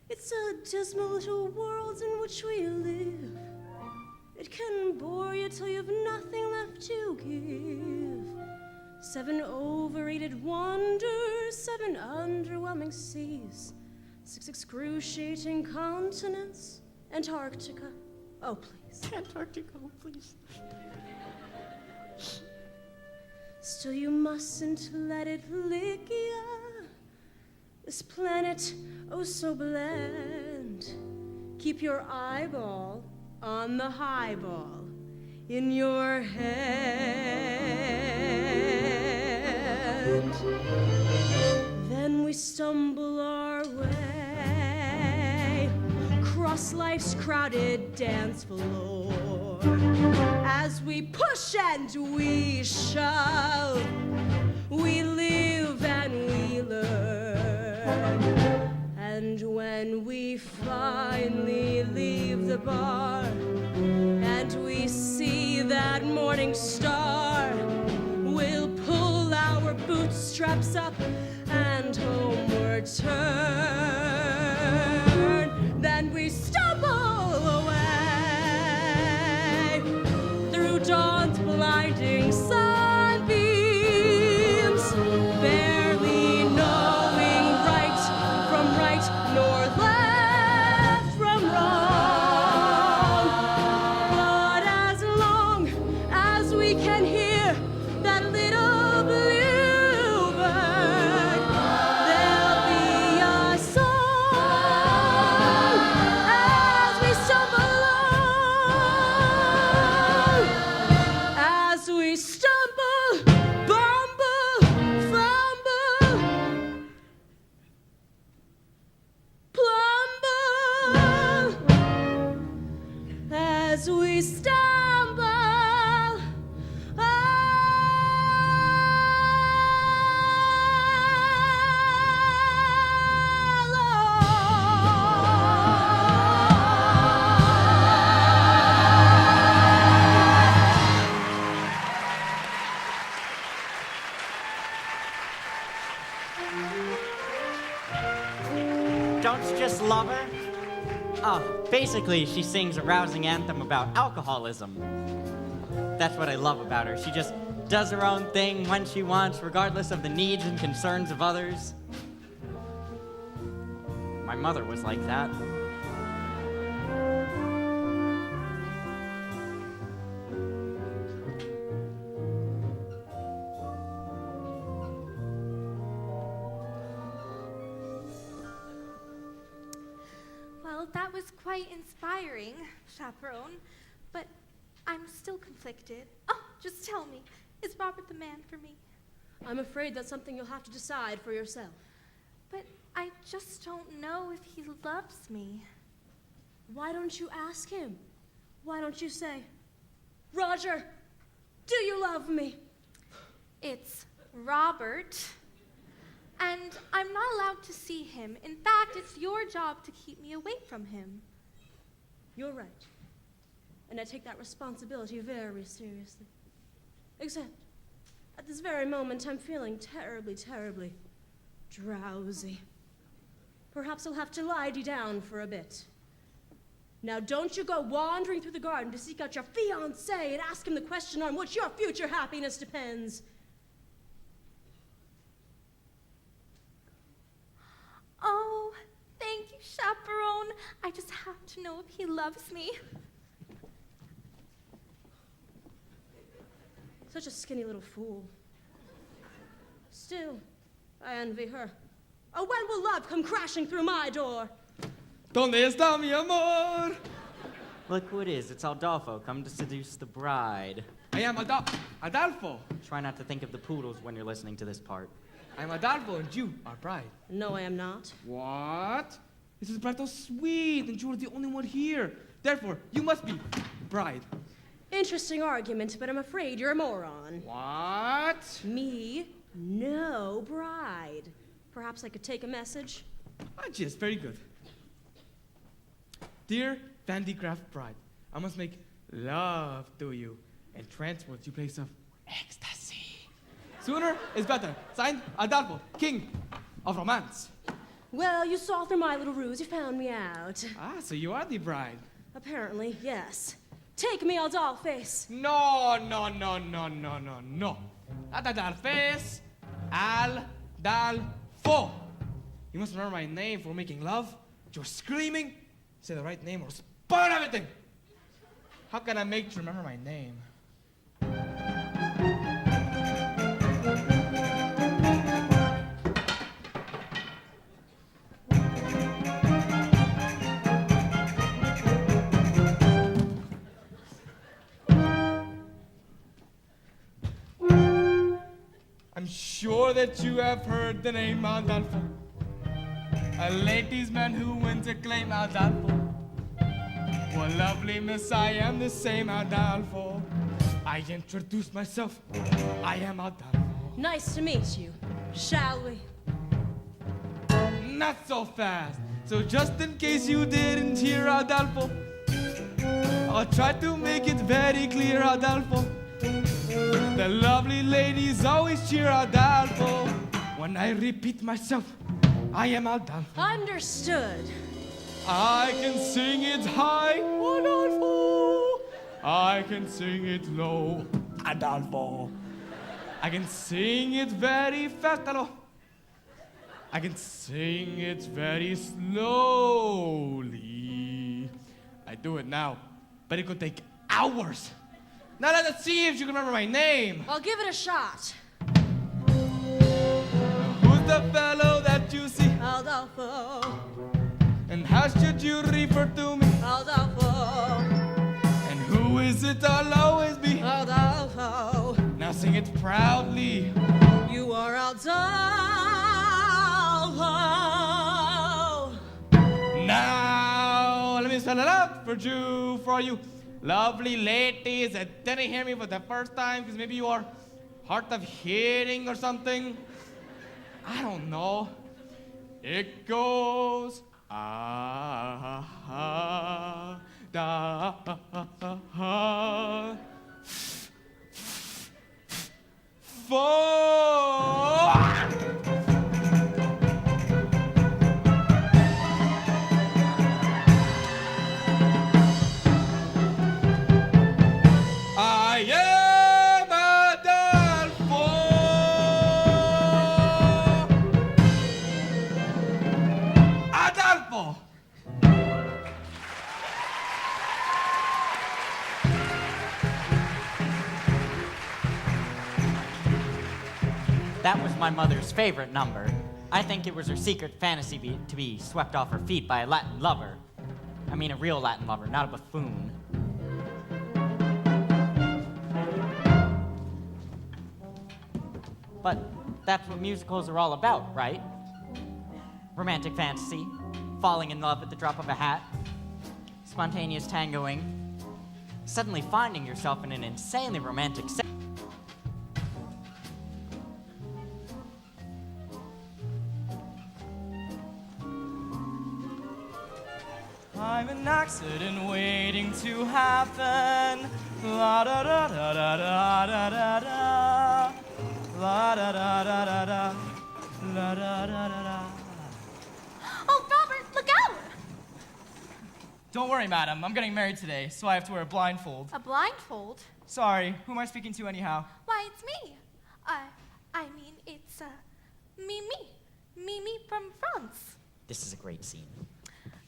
It's a dismal little world in which we live. It can bore you till you've nothing left to give. 7 overrated wonders, 7 underwhelming seas, 6 excruciating continents, Antarctica. Oh, please. Antarctica, oh, please. Still you mustn't let it lick ya. This planet, oh so bland. Keep your eyeball on the highball in your hand. Then we stumble our way across life's crowded dance floor as we push and we shove, we live and we learn. And when we fall, bootstraps up and homeward turn. Then we stumble away through dawn's blinding sunbeams, barely knowing right from right nor left from wrong. But as long as we can hear that little bluebird, there'll be a song as we stumble along, as we stumble, bumble, fumble, plumble, as we stumble Don't you just love her? Oh, basically, she sings a rousing anthem about alcoholism. That's what I love about her. She just does her own thing when she wants, regardless of the needs and concerns of others. My mother was like that. Well, that was quite inspiring, Chaperone, but I'm still conflicted. Oh, just tell me, is Robert the man for me? I'm afraid that's something you'll have to decide for yourself. But I just don't know if he loves me. Why don't you ask him? Why don't you say, Roger, do you love me? It's Robert, and I'm not allowed to see him. In fact, it's your job to keep me away from him. You're right. And I take that responsibility very seriously. Except, at this very moment, I'm feeling terribly, terribly drowsy. Perhaps I'll have to lie down for a bit. Now, don't you go wandering through the garden to seek out your fiancé and ask him the question on which your future happiness depends. Oh, thank you, Chaperone. I just have to know if he loves me. Such a skinny little fool. Still, I envy her. Oh, when will love come crashing through my door? ¿Dónde está mi amor? Look who it is. It's Adolfo, come to seduce the bride. I am Adolfo. Try not to think of the poodles when you're listening to this part. I'm Adolfo, and you are bride. No, I am not. What? This is bride so sweet, and you are the only one here. Therefore, you must be bride. Interesting argument, but I'm afraid you're a moron. What? Me? No bride. Perhaps I could take a message? Yes, very good. Dear Vandy Craft bride, I must make love to you and transport you place of ecstasy. Sooner is better. Signed, Adolfo, king of romance. Well, you saw through my little ruse. You found me out. Ah, so you are the bride. Apparently, yes. Take me, Adolface. No. Not Adolface. Adolfo. You must remember my name for making love. You're screaming. Say the right name or spoil everything. How can I make you remember my name? I'm sure that you have heard the name Adolfo. A ladies' man who wins acclaim, Adolfo. Well, lovely miss, I am the same Adolfo. I introduce myself, I am Adolfo. Nice to meet you. Shall we? Not so fast. So just in case you didn't hear, Adolfo, I'll try to make it very clear, Adolfo. The lovely ladies always cheer Adolfo. When I repeat myself, I am Adolfo. Understood. I can sing it high, Adolfo. I can sing it low, Adolfo. I can sing it very fast, Adolfo. I can sing it very slowly. I do it now, but it could take hours. Now let's see if you can remember my name. I'll give it a shot. Who's the fellow that you see? Adolfo. And how should you refer to me? Adolfo. And who is it I'll always be? Adolfo. Now sing it proudly. You are Adolfo. Now let me spell it out for you. Lovely ladies that didn't hear me for the first time because maybe you are hard of hearing or something. I don't know. It goes da I am Adolfo. Adolfo. That was my mother's favorite number. I think it was her secret fantasy to be swept off her feet by a Latin lover. I mean a real Latin lover, not a buffoon. But that's what musicals are all about, right? Romantic fantasy, falling in love at the drop of a hat, spontaneous tangoing, suddenly finding yourself in an insanely romantic setting. I'm an accident waiting to happen. La da da da da da da da da. La da da da da da. La da da da da. Oh, Robert, look out! Don't worry, madam. I'm getting married today, so I have to wear a blindfold. A blindfold? Sorry, who am I speaking to anyhow? Why, it's me. I mean, it's, Mimi. Mimi from France. This is a great scene.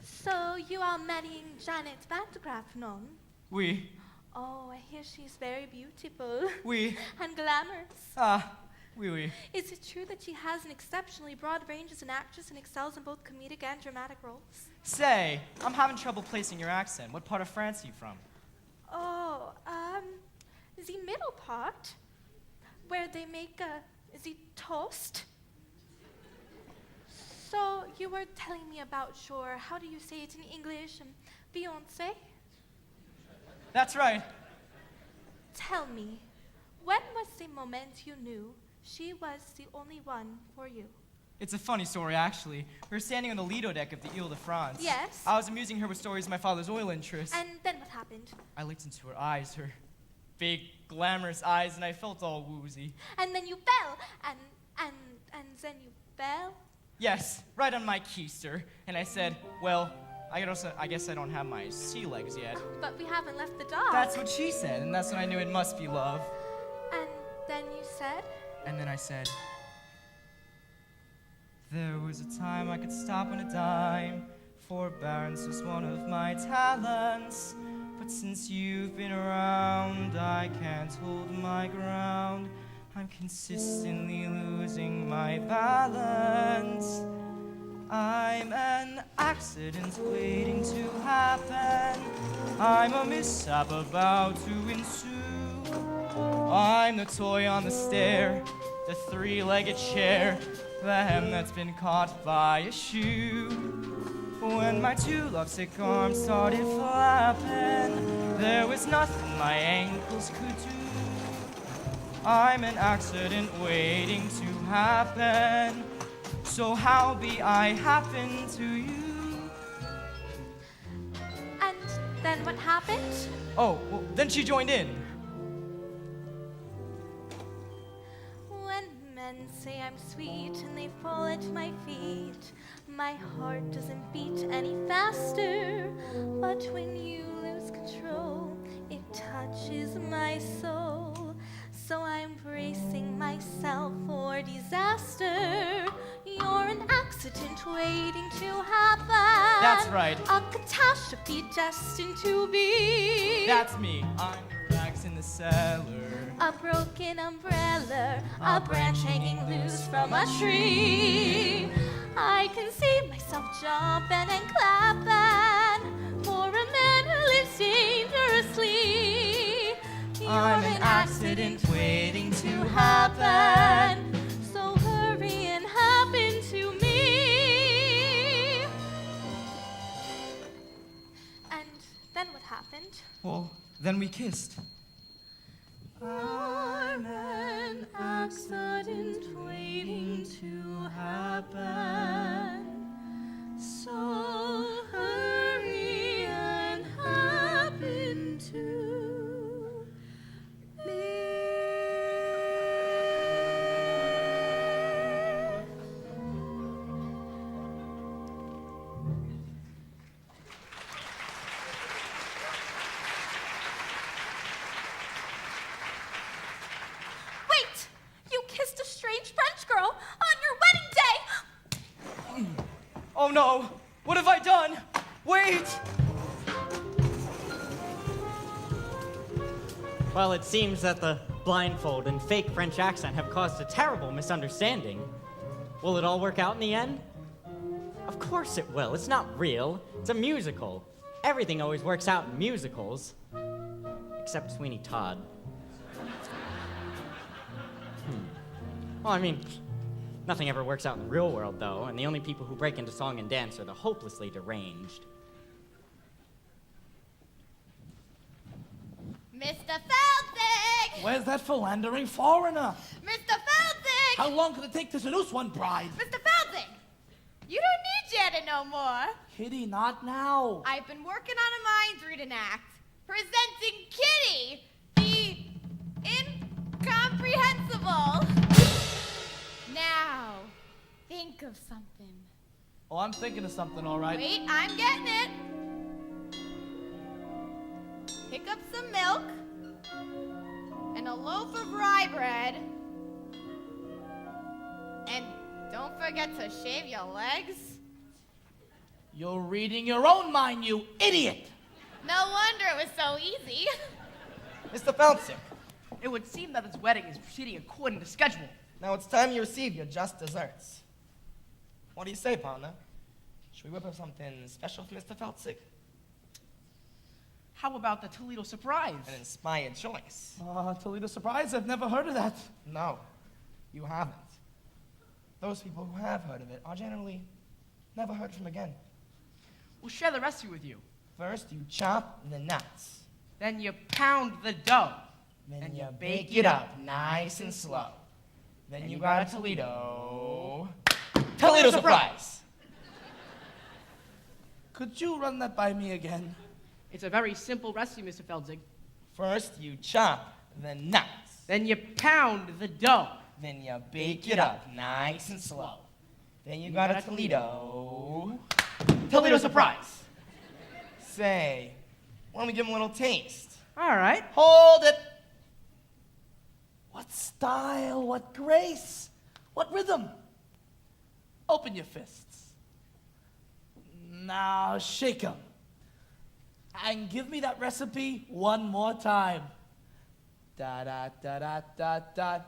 So you are marrying Janet Vandegraff, non? Oui. Oh, I hear she's very beautiful. Oui. And glamorous. Oui, oui. Is it true that she has an exceptionally broad range as an actress and excels in both comedic and dramatic roles? Say, I'm having trouble placing your accent. What part of France are you from? Oh, the middle part, where they make the toast. So you were telling me about your, how do you say it in English, fiancé? That's right. Tell me, when was the moment you knew she was the only one for you? It's a funny story, actually. We were standing on the Lido deck of the Ile de France. Yes? I was amusing her with stories of my father's oil interests. And then what happened? I looked into her eyes, her big, glamorous eyes, and I felt all woozy. And then you fell, and then you fell? Yes, right on my keister. And I said, well, I guess I don't have my sea legs yet. But we haven't left the dog. That's what she said, and that's when I knew it must be love. And then you said? And then I said, there was a time I could stop on a dime. Forbearance was one of my talents. But since you've been around, I can't hold my ground. I'm consistently losing my balance. I'm an accident waiting to happen. I'm a mishap about to ensue. I'm the toy on the stair, the three-legged chair, the hem that's been caught by a shoe. When my two lovesick arms started flapping, there was nothing my ankles could do. I'm an accident waiting to happen. So how be I happen to you? And then what happened? Oh, well, then she joined in. say I'm sweet and they fall at my feet. My heart doesn't beat any faster, but when you lose control, it touches my soul. So I'm bracing myself for disaster. You're an accident waiting to happen. That's right. A catastrophe destined to be. That's me. I'm your axe in the cellar. A broken umbrella, a branch hanging loose from a tree. I can see myself jumping and clapping for a man who lives dangerously. I'm an accident waiting to happen. So hurry and happen to me. And then what happened? Well, then we kissed. I'm an accident waiting to happen. So hurry and happen to me. Wait! You kissed a strange French girl on your wedding day! Oh no! What have I done? Wait! Well, it seems that the blindfold and fake French accent have caused a terrible misunderstanding. Will it all work out in the end? Of course it will. It's not real. It's a musical. Everything always works out in musicals. Except Sweeney Todd. Well, I mean, nothing ever works out in the real world, though, and the only people who break into song and dance are the hopelessly deranged. Mr. Felding! Where's that philandering foreigner? Mr. Felding! How long could it take to seduce one bride? Mr. Felding! You don't need Janet no more. Kitty, not now. I've been working on a mind reading act. Presenting Kitty, the incomprehensible. Now, think of something. Oh, I'm thinking of something, all right. Wait, I'm getting it. Pick up some milk and a loaf of rye bread. And don't forget to shave your legs. You're reading your own mind, you idiot! No wonder it was so easy. Mr. Feltzer, It would seem that his wedding is proceeding according to schedule. now it's time you receive your just desserts. What do you say, partner? Should we whip up something special for Mr. Feltzer? How about the Toledo surprise? An inspired choice. Toledo surprise? I've never heard of that. No, you haven't. Those people who have heard of it are generally never heard from again. We'll share the recipe with you. First, you chop the nuts. Then you pound the dough. Then you bake it up nice and slow. Then you got a Toledo surprise. Could you run that by me again? It's a very simple recipe, Mr. Feldzig. First, you chop the nuts. Then you pound the dough. Then you bake it up nice and slow. Then you got a Toledo surprise. Say, why don't we give him a little taste? All right. Hold it. What style, what grace, what rhythm. Open your fists. Now shake 'em. And give me that recipe one more time. Da da da da da da.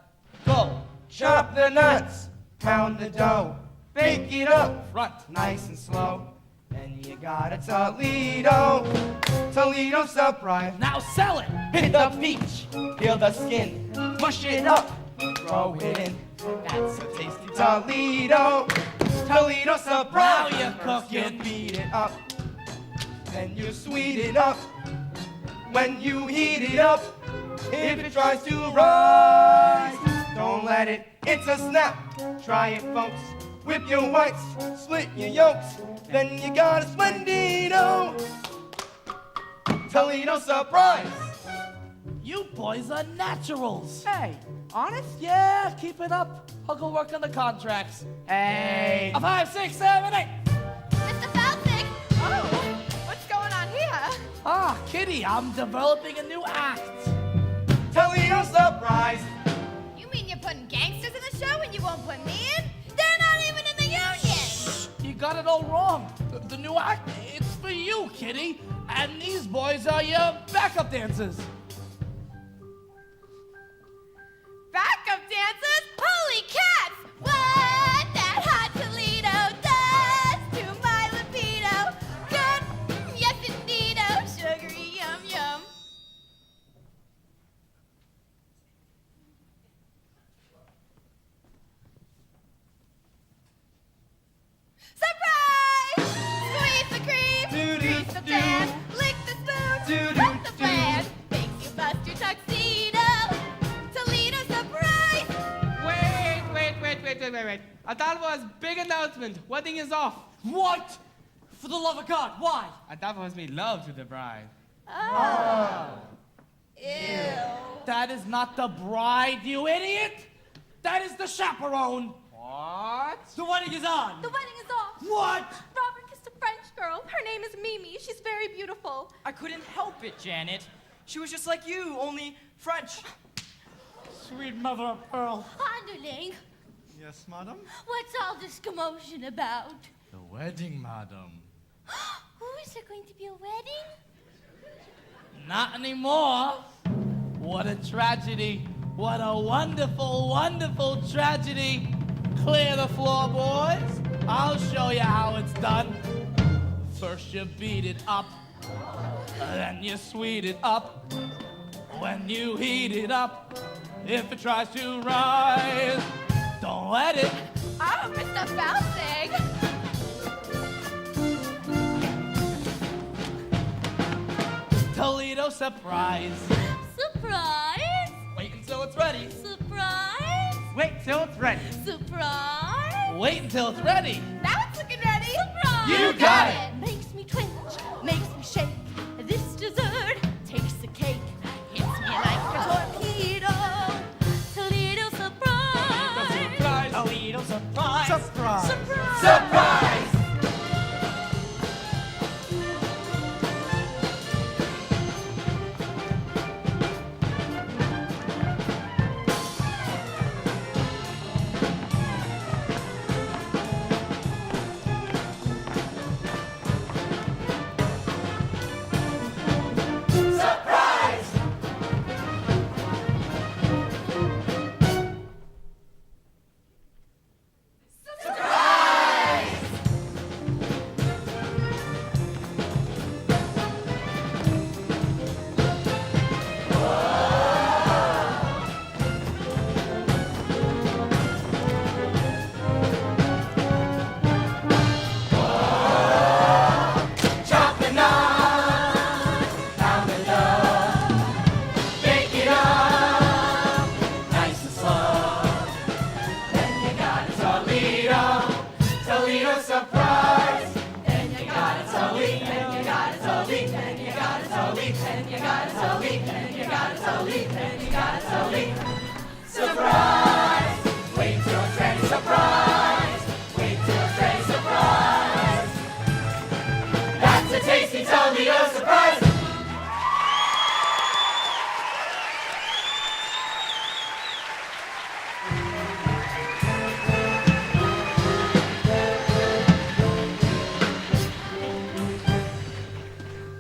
Go. Chop the nuts, pound the dough, bake it up Front. nice and slow. Then you got a Toledo surprise. Now sell it. Hit the peach, peel the skin, mush it up, throw it in. That's a tasty Toledo surprise. Now you're First you cooking. beat it up, then you sweet it up. When you heat it up, if it tries to rise, don't let it, it's a snap. Try it, folks. Whip your whites, split your yolks, then you got a Toledo surprise. You boys are naturals. Hey, honest? Yeah, keep it up. I'll go work on the contracts. Hey. A 5, 6, 7, 8. Mr. Falsick! Oh, what's going on here? Ah, Kitty, I'm developing a new act. Toledo surprise. You mean you're putting gangsters in the show and you won't put me in? They're not even in the union! You got it all wrong. The new act, it's for you, Kitty. And these boys are your backup dancers. Backup dancers? Holy cats! What that hot Toledo does to my libido. Good, yes indeedo, sugary yum yum. Surprise! Squeeze the cream, grease the pan, lick the spoon, cut the plan, makes you bust your tuxedo. Toledo surprise! Wait. I thought it was big announcement. Wedding is off. What? For the love of God, why? I thought it was me love to the bride. Oh. Ew. That is not the bride, you idiot. That is the chaperone. What? The wedding is on. The wedding is off. What? Robert kissed a French girl. Her name is Mimi. She's very beautiful. I couldn't help it, Janet. She was just like you, only French. Sweet mother of pearl. Underling, Yes, madam? what's all this commotion about? The wedding, madam. Who is there going to be a wedding? Not anymore. What a tragedy. What a wonderful, wonderful tragedy. Clear the floor, boys. I'll show you how it's done. First you beat it up, then you sweet it up. When you heat it up, if it tries to rise, don't let it. Oh, Mr. Falsick. Toledo surprise. Surprise! Wait until it's ready. Surprise! Wait till it's ready. Surprise! Wait until it's ready. Now it's looking ready. Surprise! You got it. Makes me twitch, makes me shake. This dessert takes the cake. Hits me like a torpedo. Toledo surprise! Toledo surprise. Surprise! Surprise! Surprise. Surprise. Chopping up, pounding up, bake it up, nice and slow. Then you got a Toledo surprise. Then you got a Toledo, then you got a Toledo, then you got a Toledo, then you got a Toledo, then you got a Toledo, then you got a Toledo. Surprise! Wait till it's ready, surprise! Wait till it's ready, surprise! That's a tasty Toledo surprise!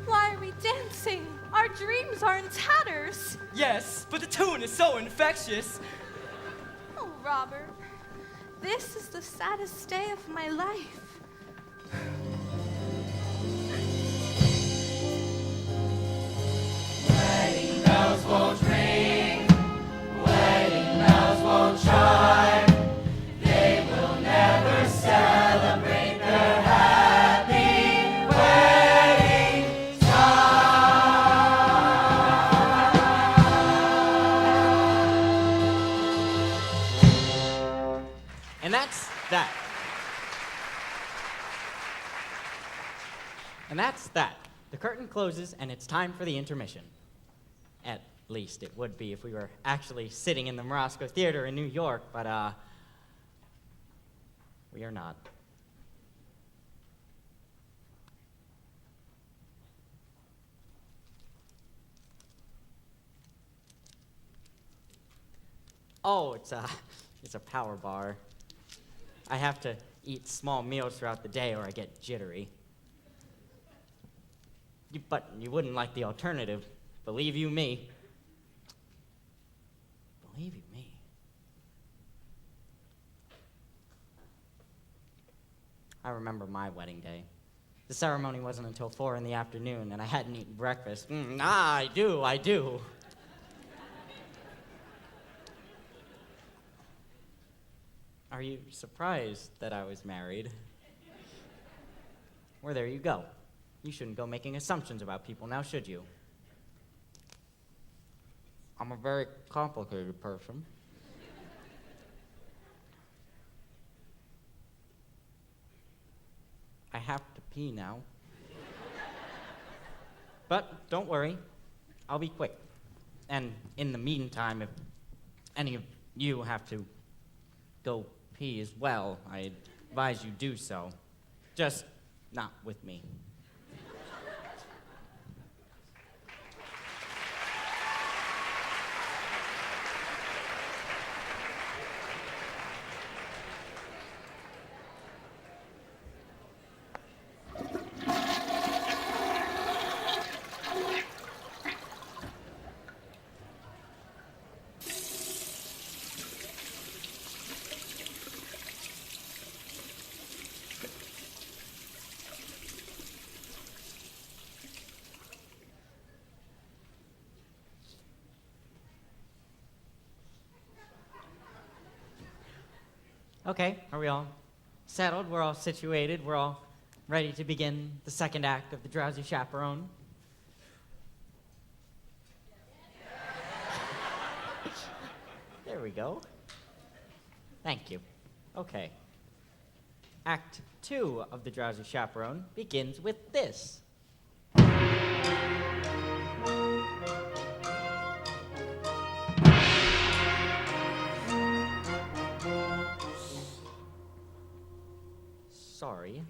Why are we dancing? Our dreams are in tatters. Yes, but the tune is so infectious. Oh, Robert, this is the saddest day of my life. Wedding bells won't ring, wedding bells won't chime. They will never celebrate their happy wedding time. And that's that. And that's that. The curtain closes and it's time for the intermission. At least it would be if we were actually sitting in the Morosco Theater in New York, but, we are not. Oh, it's a power bar. I have to eat small meals throughout the day or I get jittery. But you wouldn't like the alternative. Believe you me. Believe you me. I remember my wedding day. The ceremony wasn't until 4 in the afternoon, and I hadn't eaten breakfast. I do. Are you surprised that I was married? Well, there you go. You shouldn't go making assumptions about people now, should you? I'm a very complicated person. I have to pee now. But don't worry, I'll be quick. And in the meantime, if any of you have to go pee as well, I advise you do so. Just not with me. Okay, are we all settled? We're all situated. We're all ready to begin the second act of the Drowsy Chaperone. There we go. Thank you. Okay. Act 2 of the Drowsy Chaperone begins with this. Sorry,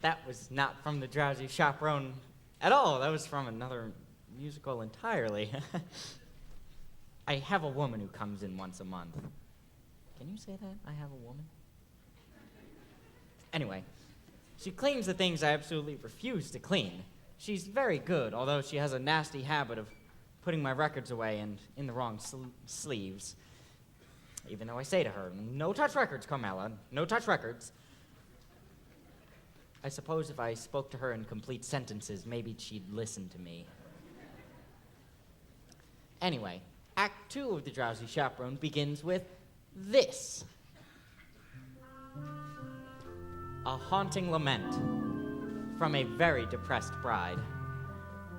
that was not from the Drowsy Chaperone at all. That was from another musical entirely. I have a woman who comes in once a month. Can you say that? I have a woman? Anyway, she cleans the things I absolutely refuse to clean. She's very good, although she has a nasty habit of putting my records away and in the wrong sleeves. Even though I say to her, "No touch records, Carmela, no touch records." I suppose if I spoke to her in complete sentences, maybe she'd listen to me. Anyway, Act 2 of the Drowsy Chaperone begins with this. A haunting lament from a very depressed bride.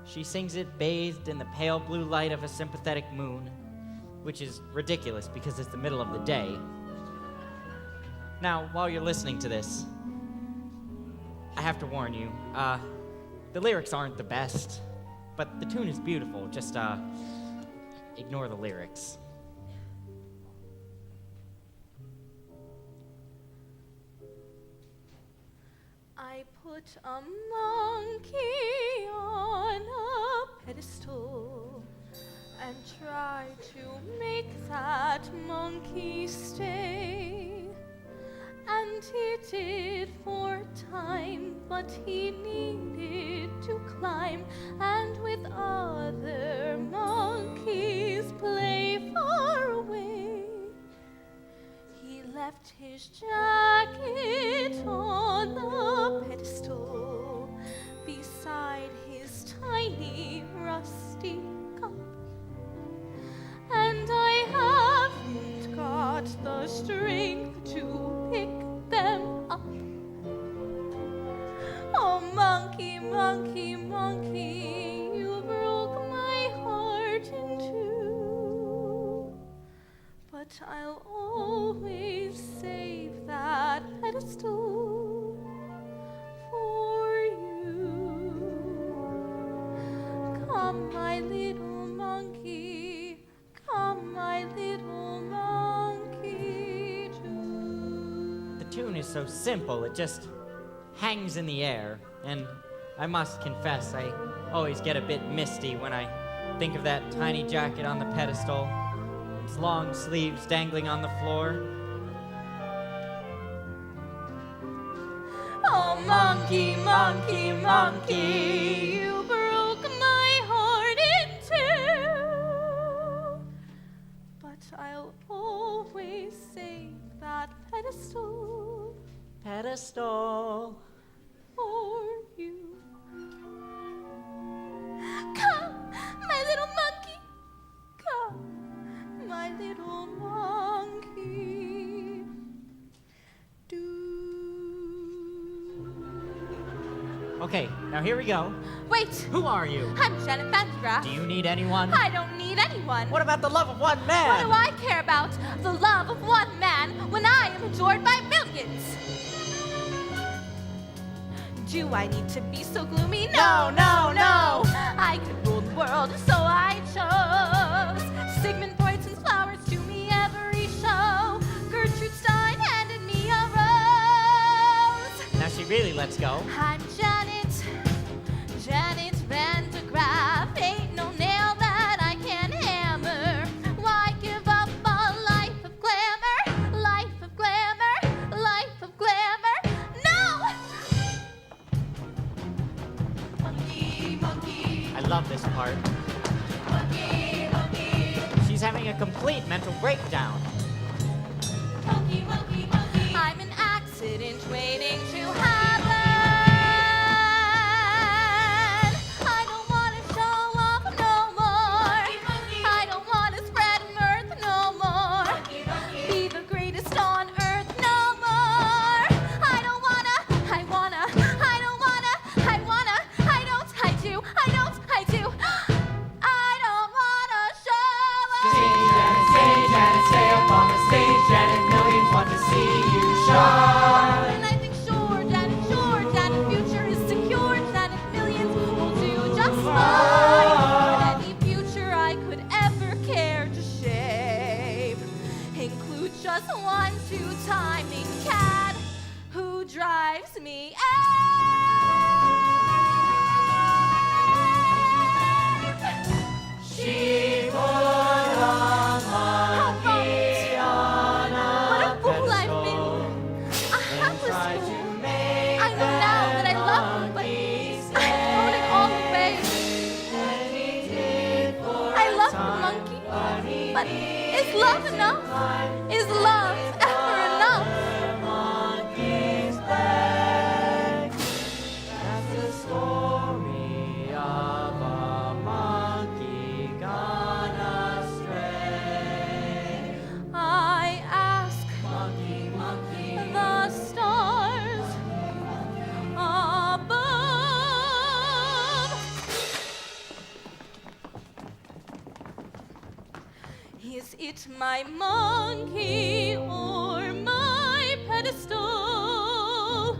She sings it bathed in the pale blue light of a sympathetic moon, which is ridiculous because it's the middle of the day. Now, while you're listening to this, I have to warn you, the lyrics aren't the best, but the tune is beautiful. Just, ignore the lyrics. I put a monkey on a pedestal and try to make that monkey stay. And he did for a time, but he needed to climb and with other monkeys play far away. He left his jacket on the pedestal beside his tiny rusty cup. And I haven't got the strength to pick them up. Oh, monkey, monkey, monkey, you broke my heart in two. But I'll always save that pedestal for you. Come, my little monkey. tune is so simple, it just hangs in the air. And I must confess, I always get a bit misty when I think of that tiny jacket on the pedestal, its long sleeves dangling on the floor. Oh, monkey, monkey, monkey, you broke my heart in two. But I'll always save that pedestal for you. Come, my little monkey. Come, my little monkey. Okay, now here we go. Wait. Who are you? I'm Janet Vandegraff. Do you need anyone? I don't need anyone. What about the love of one man? What do I care about the love of one man when I am adored by millions? Do I need to be so gloomy? No, no, no. I could rule the world, so I chose. Sigmund Freud sends flowers to me every show. Gertrude Stein handed me a rose. Now she really lets go. I'm Janet Vandegraff. Ain't no nail that I can hammer. Why give up a life of glamour? Life of glamour, life of glamour. No! Monkey, monkey. I love this part. Monkey, monkey. She's having a complete mental breakdown. Monkey, monkey, monkey. I'm an accident waiting to happen. I don't want to show off no more. I don't want to spread mirth no more. Be the greatest on earth no more. I don't wanna, I wanna, I don't wanna, I wanna, I don't, I do, I don't, I do. I don't wanna show off. Stay, Janet, stay up on the stage, Janet. Millions want to see you shine. And I think sure, Janet, future is secure. Janet, millions will do just fine. And any future I could ever care to shape include just one two-timing cat who drives me She put a monkey on a What a fool I've pedestal been. A and hapless tried fool. to make I know now that I love him, but I've thrown it all away. I love the monkey, but is love enough? Is love ever enough? monkey's leg. That's the story of a monkey gone astray. I ask Monkey, monkey, the stars above. Is it my monkey or my pedestal?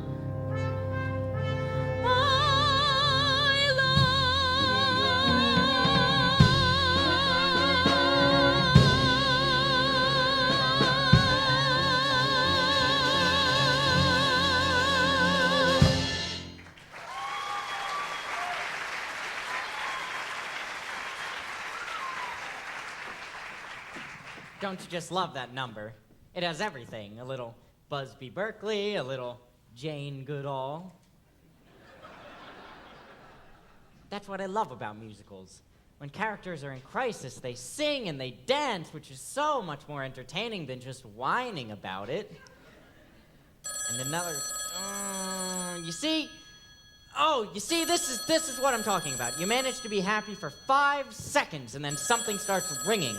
I Don't you just love that number? It has everything. A little Busby Berkeley, a little Jane Goodall. That's what I love about musicals. When characters are in crisis, they sing and they dance, which is so much more entertaining than just whining about it. And another... you see, this is what I'm talking about. You manage to be happy for 5 seconds, and then something starts ringing.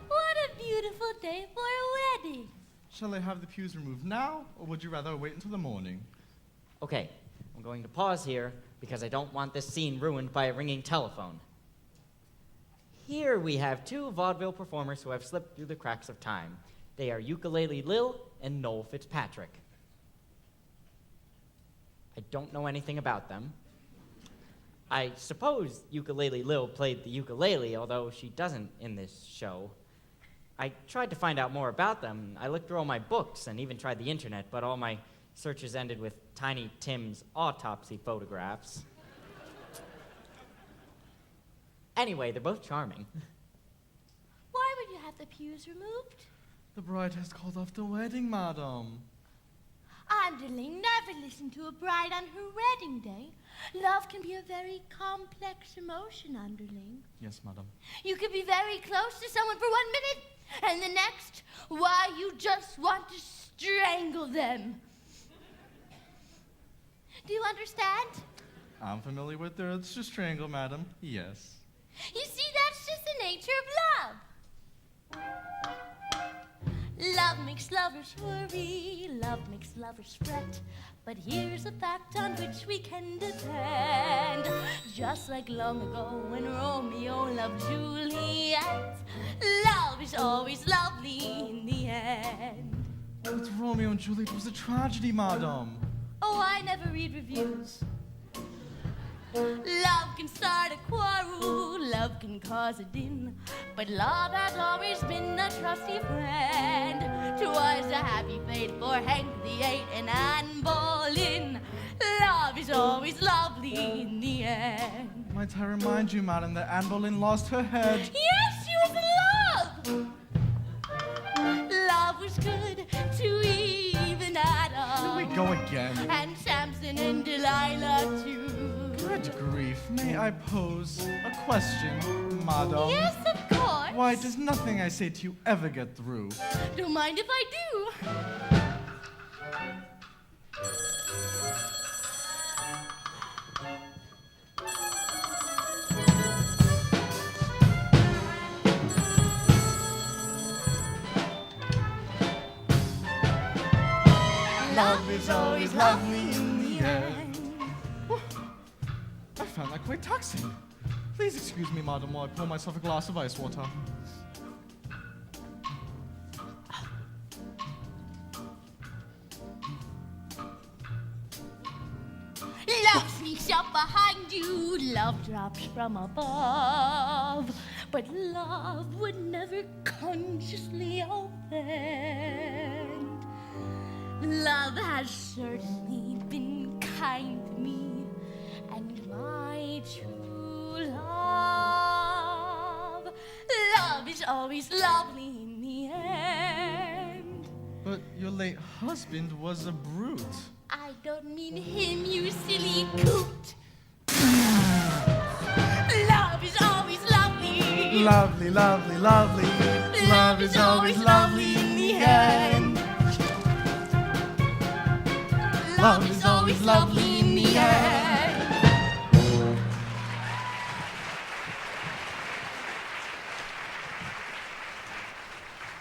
What a beautiful day for a wedding. Shall I have the pews removed now, or would you rather wait until the morning? Okay, I'm going to pause here because I don't want this scene ruined by a ringing telephone. Here we have 2 vaudeville performers who have slipped through the cracks of time. They are Ukulele Lil and Noel Fitzpatrick. I don't know anything about them. I suppose Ukulele Lil played the ukulele, although she doesn't in this show. I tried to find out more about them. I looked through all my books and even tried the internet, but all my searches ended with Tiny Tim's autopsy photographs. Anyway, they're both charming. Why would you have the pews removed? The bride has called off the wedding, madam. Underling, never listen to a bride on her wedding day. Love can be a very complex emotion, Underling. Yes, madam. You can be very close to someone for 1 minute, and the next, why, you just want to strangle them. Do you understand? I'm familiar with the urge to strangle, madam. Yes. You see, that's just the nature of love. Love makes lovers worry, love makes lovers fret. But here's a fact on which we can depend. Just like long ago when Romeo loved Juliet, love is always lovely in the end. But Romeo and Juliet was a tragedy, madam. Oh, I never read reviews. Love can start a quarrel, love can cause a din, but love has always been a trusty friend. 'Twas a happy fate for Hank VIII and Anne Boleyn. Love is always lovely in the end. Might I remind you, madam, that Anne Boleyn lost her head? Yes, she was in love! Love was good to Eve and Adam. Here we go again. And Samson and Delilah too. Good grief, may I pose a question, madam? Yes, of course. Why does nothing I say to you ever get through? Don't mind if I do. Love is always lovely in the end. I found that quite taxing. Please excuse me, madam, while I pour myself a glass of ice water. Love sneaks up behind you, love drops from above. But love would never consciously offend. Love has certainly been kind to me, and my true love. Love is always lovely in the end. But your late husband was a brute. I don't mean him, you silly coot. Love is always lovely. Lovely, lovely, lovely. Love is always lovely in the end. Love is always lovely in the end.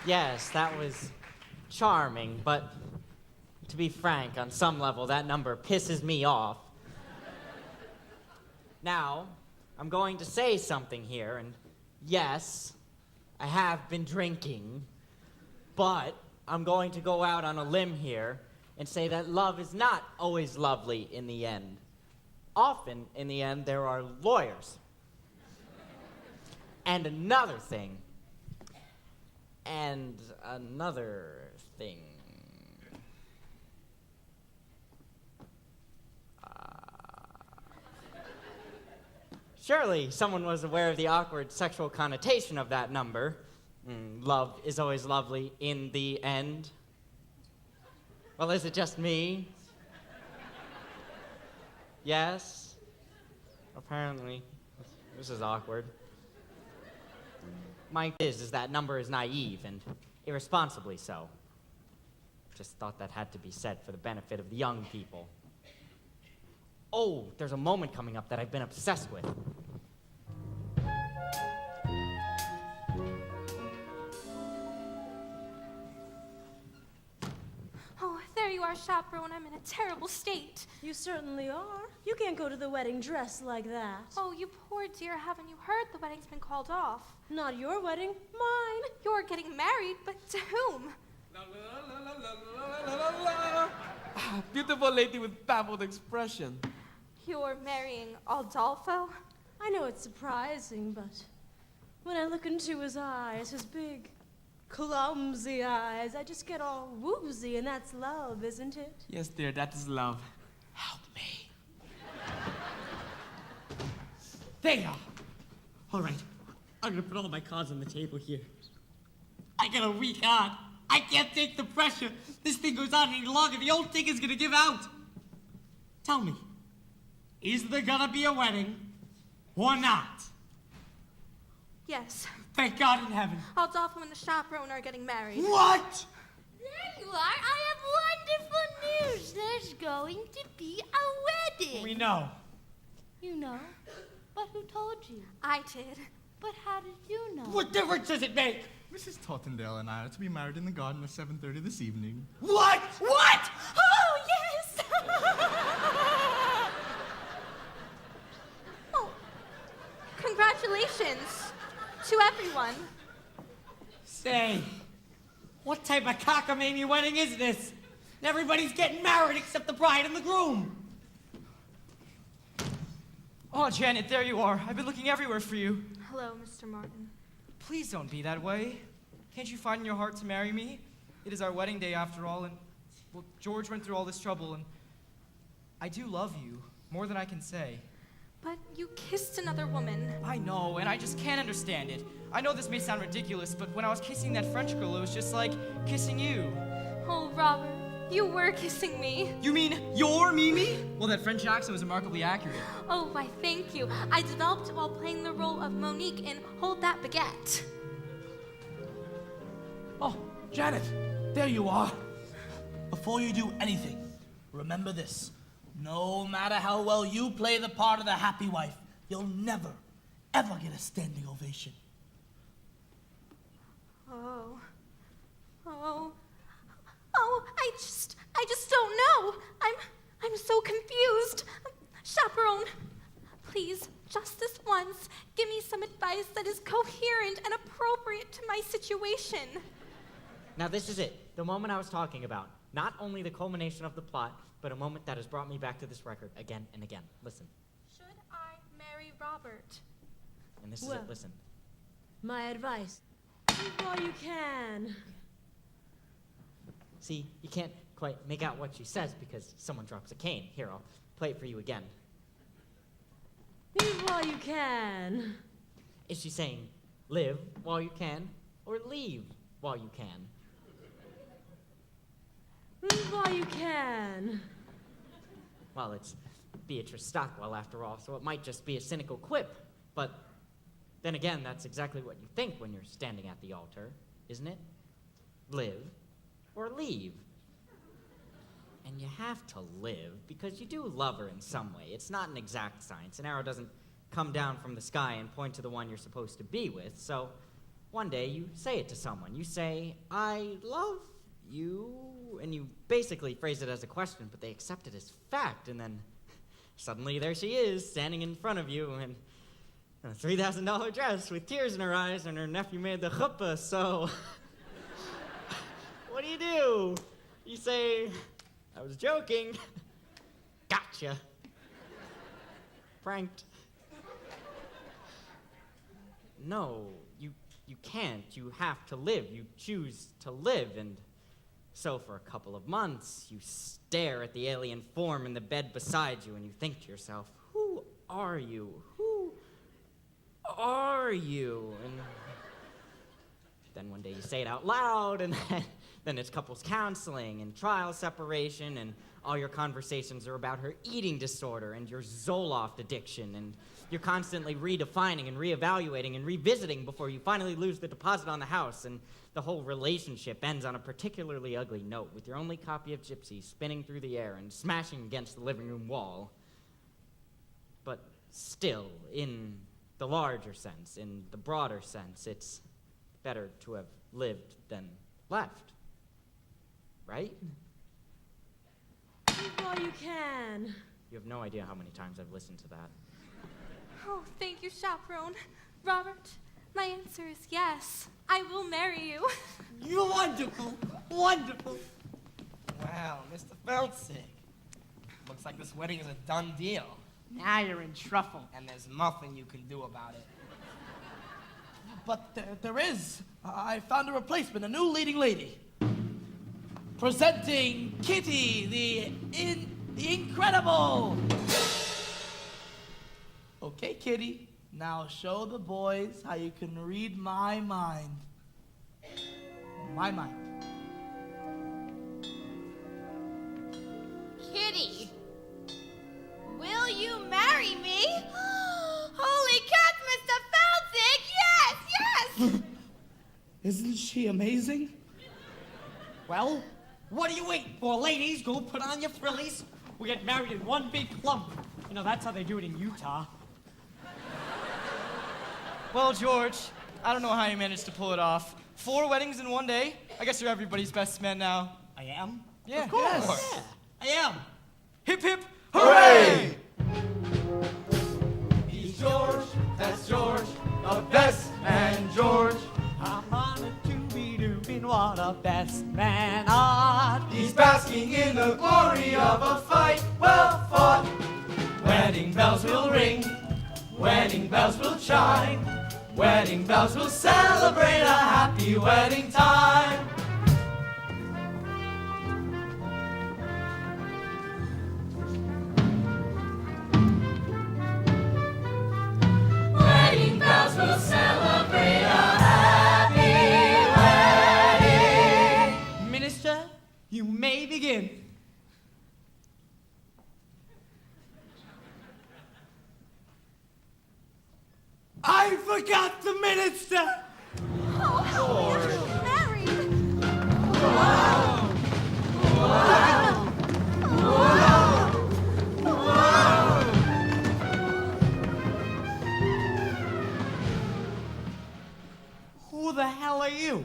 Yes, that was charming, but to be frank, on some level, that number pisses me off. Now, I'm going to say something here, and yes, I have been drinking, but I'm going to go out on a limb here and say that love is not always lovely in the end. Often, in the end, there are lawyers. And another thing. And another thing. Surely someone was aware of the awkward sexual connotation of that number. Love is always lovely in the end. Well, is it just me? Yes? Apparently. This is awkward. My is that number is naive and irresponsibly so. Just thought that had to be said for the benefit of the young people. Oh, there's a moment coming up that I've been obsessed with. Oh, there you are, Chaperone. I'm in a terrible state. You certainly are. You can't go to the wedding dressed like that. Oh, you poor dear. Haven't you heard the wedding's been called off? Not your wedding, mine. You're getting married, but to whom? Beautiful lady with baffled expression. You're marrying Adolfo? I know it's surprising, but when I look into his eyes, his big, clumsy eyes, I just get all woozy, and that's love, isn't it? Yes, dear, that is love. Help me. There you are. All right, I'm gonna put all my cards on the table here. I got a weak heart. I can't take the pressure. This thing goes on any longer, the old thing is gonna give out. Tell me, is there gonna be a wedding or not? Yes. Thank God in heaven. Adolfo and the chaperone are getting married. What? There you are. I have wonderful news. There's going to be a wedding. We know. You know? But who told you? I did. But how did you know? What difference does it make? Mrs. Tottendale and I are to be married in the garden at 7:30 this evening. What? What? Oh, yes! Oh, congratulations to everyone. Say, what type of cockamamie wedding is this? Everybody's getting married except the bride and the groom. Oh, Janet, there you are. I've been looking everywhere for you. Hello, Mr. Martin. Please don't be that way. Can't you find in your heart to marry me? It is our wedding day after all, and, well, George went through all this trouble, and I do love you, more than I can say. But you kissed another woman. I know, and I just can't understand it. I know this may sound ridiculous, but when I was kissing that French girl, it was just like kissing you. Oh, Robert, you were kissing me. You mean you're Mimi? Well, that French accent was remarkably accurate. Oh, why, thank you. I developed it while playing the role of Monique in Hold That Baguette. Oh, Janet, there you are. Before you do anything, remember this. No matter how well you play the part of the happy wife, you'll never, ever get a standing ovation. Oh, I just don't know. I'm so confused. Chaperone, please, just this once, give me some advice that is coherent and appropriate to my situation. Now this is it, the moment I was talking about. Not only the culmination of the plot, but a moment that has brought me back to this record again and again. Listen. Should I marry Robert? And this is Well. it, listen. My advice, live while you can. See, you can't quite make out what she says because someone drops a cane. Here, I'll play it for you again. Live while you can. Is she saying live while you can or leave while you can? Live while you can. Well, it's Beatrice Stockwell after all, so it might just be a cynical quip. But then again, that's exactly what you think when you're standing at the altar, isn't it? Live or leave. And you have to live because you do love her in some way. It's not an exact science. An arrow doesn't come down from the sky and point to the one you're supposed to be with. So one day you say it to someone. You say, I love you, and you basically phrase it as a question, but they accept it as fact, and then suddenly there she is, standing in front of you in a $3,000 dress with tears in her eyes, and her nephew made the chuppah, so what do? You say, I was joking. Gotcha. Pranked. No, you can't. You have to live. You choose to live, and so for a couple of months, you stare at the alien form in the bed beside you, and you think to yourself, who are you? Who are you? And then one day you say it out loud, and then it's couples counseling and trial separation, and all your conversations are about her eating disorder and your Zoloft addiction, and you're constantly redefining and reevaluating and revisiting before you finally lose the deposit on the house, and the whole relationship ends on a particularly ugly note with your only copy of Gypsy spinning through the air and smashing against the living room wall. But still, in the larger sense, in the broader sense, it's better to have lived than left. Right? Live while you can. You have no idea how many times I've listened to that. Oh, thank you, Chaperone. Robert, my answer is yes. I will marry you. You're wonderful. Wonderful. Wow, Mr. Feltzig. Looks like this wedding is a done deal. Now you're in truffle. And there's nothing you can do about it. But there is. I found a replacement, a new leading lady. Presenting Kitty, the incredible. Okay, Kitty. Now show the boys how you can read my mind. My mind. Kitty, will you marry me? Holy cats, Mr. Felsick! Yes, yes! Isn't she amazing? Well, what are you waiting for, ladies? Go put on your frillies. We get married in one big clump. You know, that's how they do it in Utah. Well, George, I don't know how you managed to pull it off. 4 weddings in one day? I guess you're everybody's best man now. I am? Yeah, Of course. yes. Yeah, I am. Hip, hip, Hooray! He's George, that's George, the best man, George. I'm honored to be doing what a best man ought. He's basking in the glory of a fight well fought. Wedding bells will ring, wedding bells will chime, wedding bells will celebrate a happy wedding time. Wedding bells will celebrate a happy wedding. Minister, you may begin. I forgot the minister! Who the hell are you?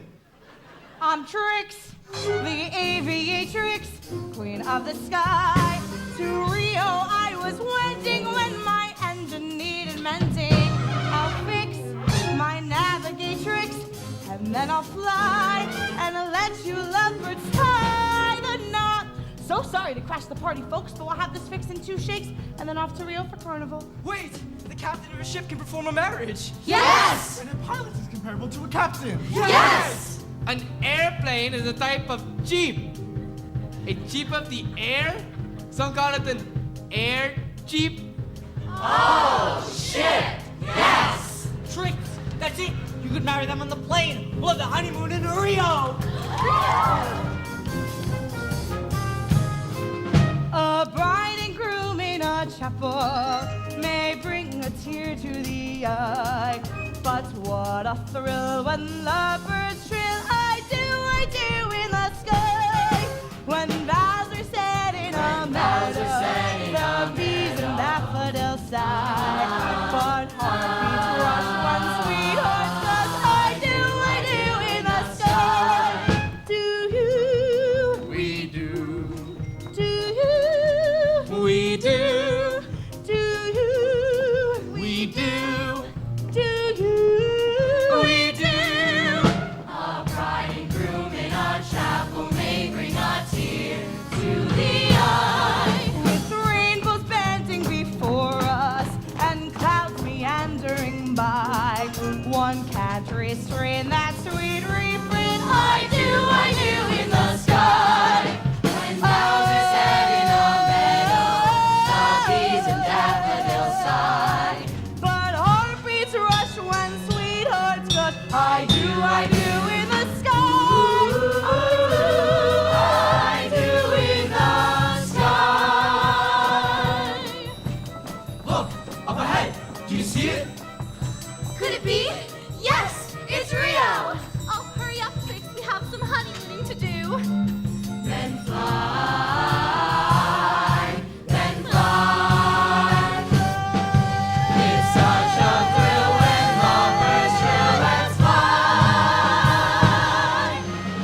I'm Trix, the aviatrix, queen of the sky. To Rio I was wending when my engine needed mending. I'll fix my navigatrix, and then I'll fly, and I'll let you lovebirds tie the knot. So sorry to crash the party, folks, but we'll have this fixed in 2 shakes, and then off to Rio for carnival. Wait, the captain of a ship can perform a marriage. And a pilot is comparable to a captain. Yes! An airplane is a type of jeep. A jeep of the air? Some call it an air jeep. Oh, shit! Yes! Tricks! That's it! You could marry them on the plane! We'll have the honeymoon in Rio! A bride and groom in a chapel may bring a tear to the eye, but what a thrill when lovebirds trill! I do in the sky. When boughs are set in a meadow, the bees and daffodils sigh, but heartbeats rush when sweethearts does. I do in the sky. Do you? We do. Do you? We do. Do you? We do. Do you? We do. A bride and groom in a chapel may bring a tear to the eye. With rainbows bending before us and clouds meandering by, one can't restrain that sweet refrain. I do in the sky. When bells are set in a meadow, the bees and daffodils sigh. But heartbeats rush when sweethearts gush. I do in the sky. I do in the sky. Look, up ahead. Do you see it? Could it be? Yes, it's Rio! Oh, hurry up, Trix. We have some honeymooning to do. Then fly. It's such a thrill when lovers trill and fly,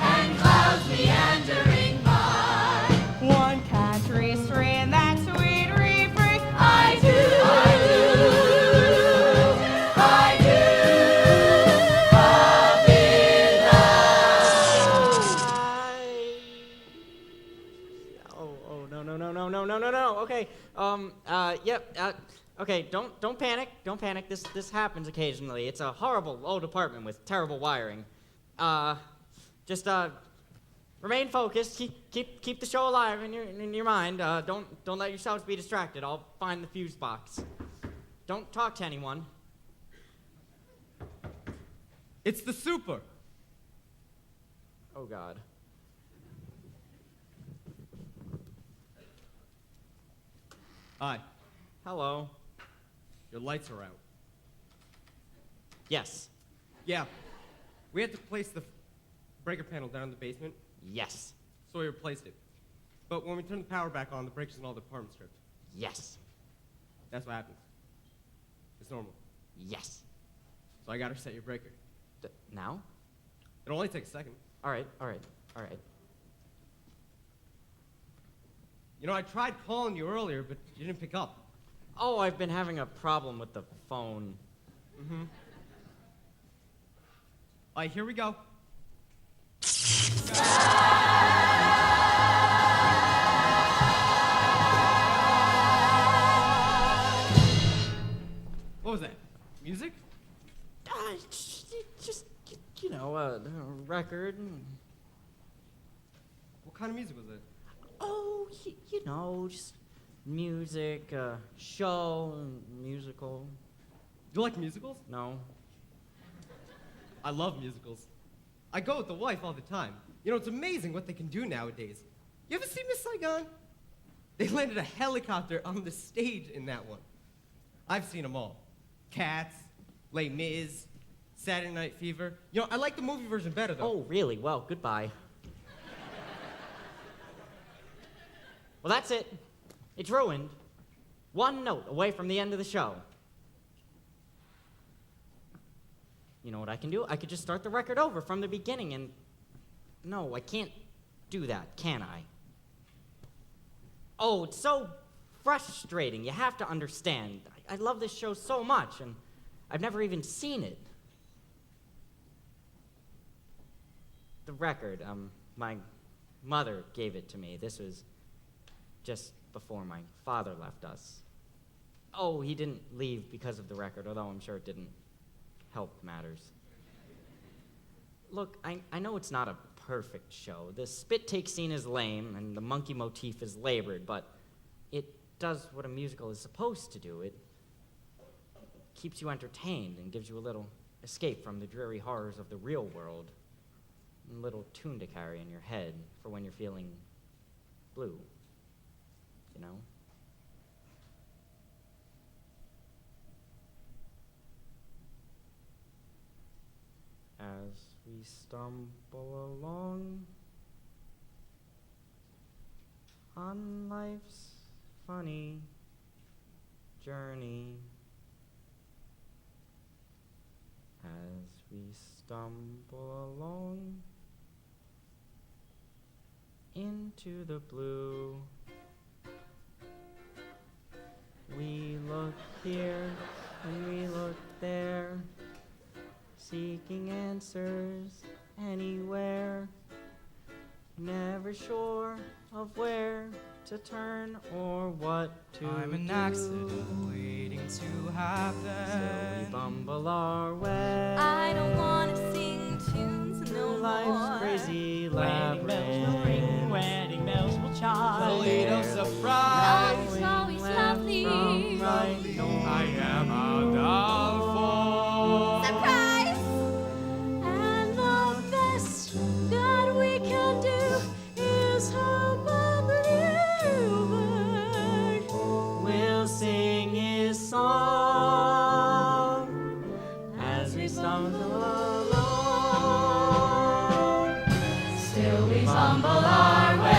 and clouds meandering by. One can't restrain that sweet refrain. I do. I do. Okay, don't panic. Don't panic. This happens occasionally. It's a horrible old apartment with terrible wiring. Just remain focused. Keep the show alive in your mind. Don't let yourselves be distracted. I'll find the fuse box. Don't talk to anyone. It's the super. Oh God. Hi. Hello. Your lights are out. Yes. Yeah. We had to place the breaker panel down in the basement. Yes. So we replaced it. But when we turned the power back on, the breakers in all the apartments stripped. Yes. That's what happens. It's normal. Yes. So I got to set your breaker. Now? It'll only take a second. All right. You know, I tried calling you earlier, but you didn't pick up. Oh, I've been having a problem with the phone. Mm-hmm. All right, here we go. What was that? Music? Just, a record. What kind of music was it? Oh, just music, show, musical. Do you like musicals? No. I love musicals. I go with the wife all the time. You know, it's amazing what they can do nowadays. You ever see Miss Saigon? They landed a helicopter on the stage in that one. I've seen them all. Cats, Les Mis, Saturday Night Fever. You know, I like the movie version better, though. Oh, really? Well, goodbye. Well, that's it. It's ruined. One note away from the end of the show. You know what I can do? I could just start the record over from the beginning and... No, I can't do that, can I? Oh, it's so frustrating. You have to understand. I love this show so much, and I've never even seen it. The record, my mother gave it to me. This was just before my father left us. Oh, he didn't leave because of the record, although I'm sure it didn't help matters. Look, I know it's not a perfect show. The spit-take scene is lame, and the monkey motif is labored, but it does what a musical is supposed to do. It keeps you entertained and gives you a little escape from the dreary horrors of the real world. A little tune to carry in your head for when you're feeling blue, you know? As we stumble along on life's funny journey, as we stumble along into the blue, we look here and we look there, seeking answers anywhere, never sure of where to turn or what to I'm an do. accident waiting to happen. So we bumble our way. I don't want to sing tunes no Life's more. crazy Wedding bells will labyrinth. ring, wedding bells will chime. The lead of surprise. Love is always lovely. From right north. I am a downfall. Surprise! And the best that we can do is hope a bluebird. We'll sing his song as we stumble along. Still we stumble our way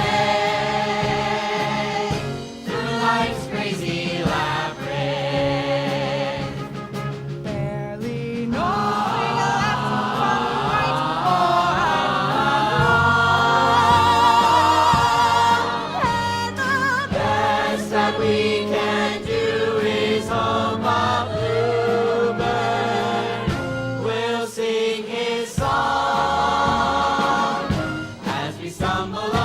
through life's crazy labyrinth. Barely knowing left from right or and the Best that we can do is hope a bluebird will sing his song as we stumble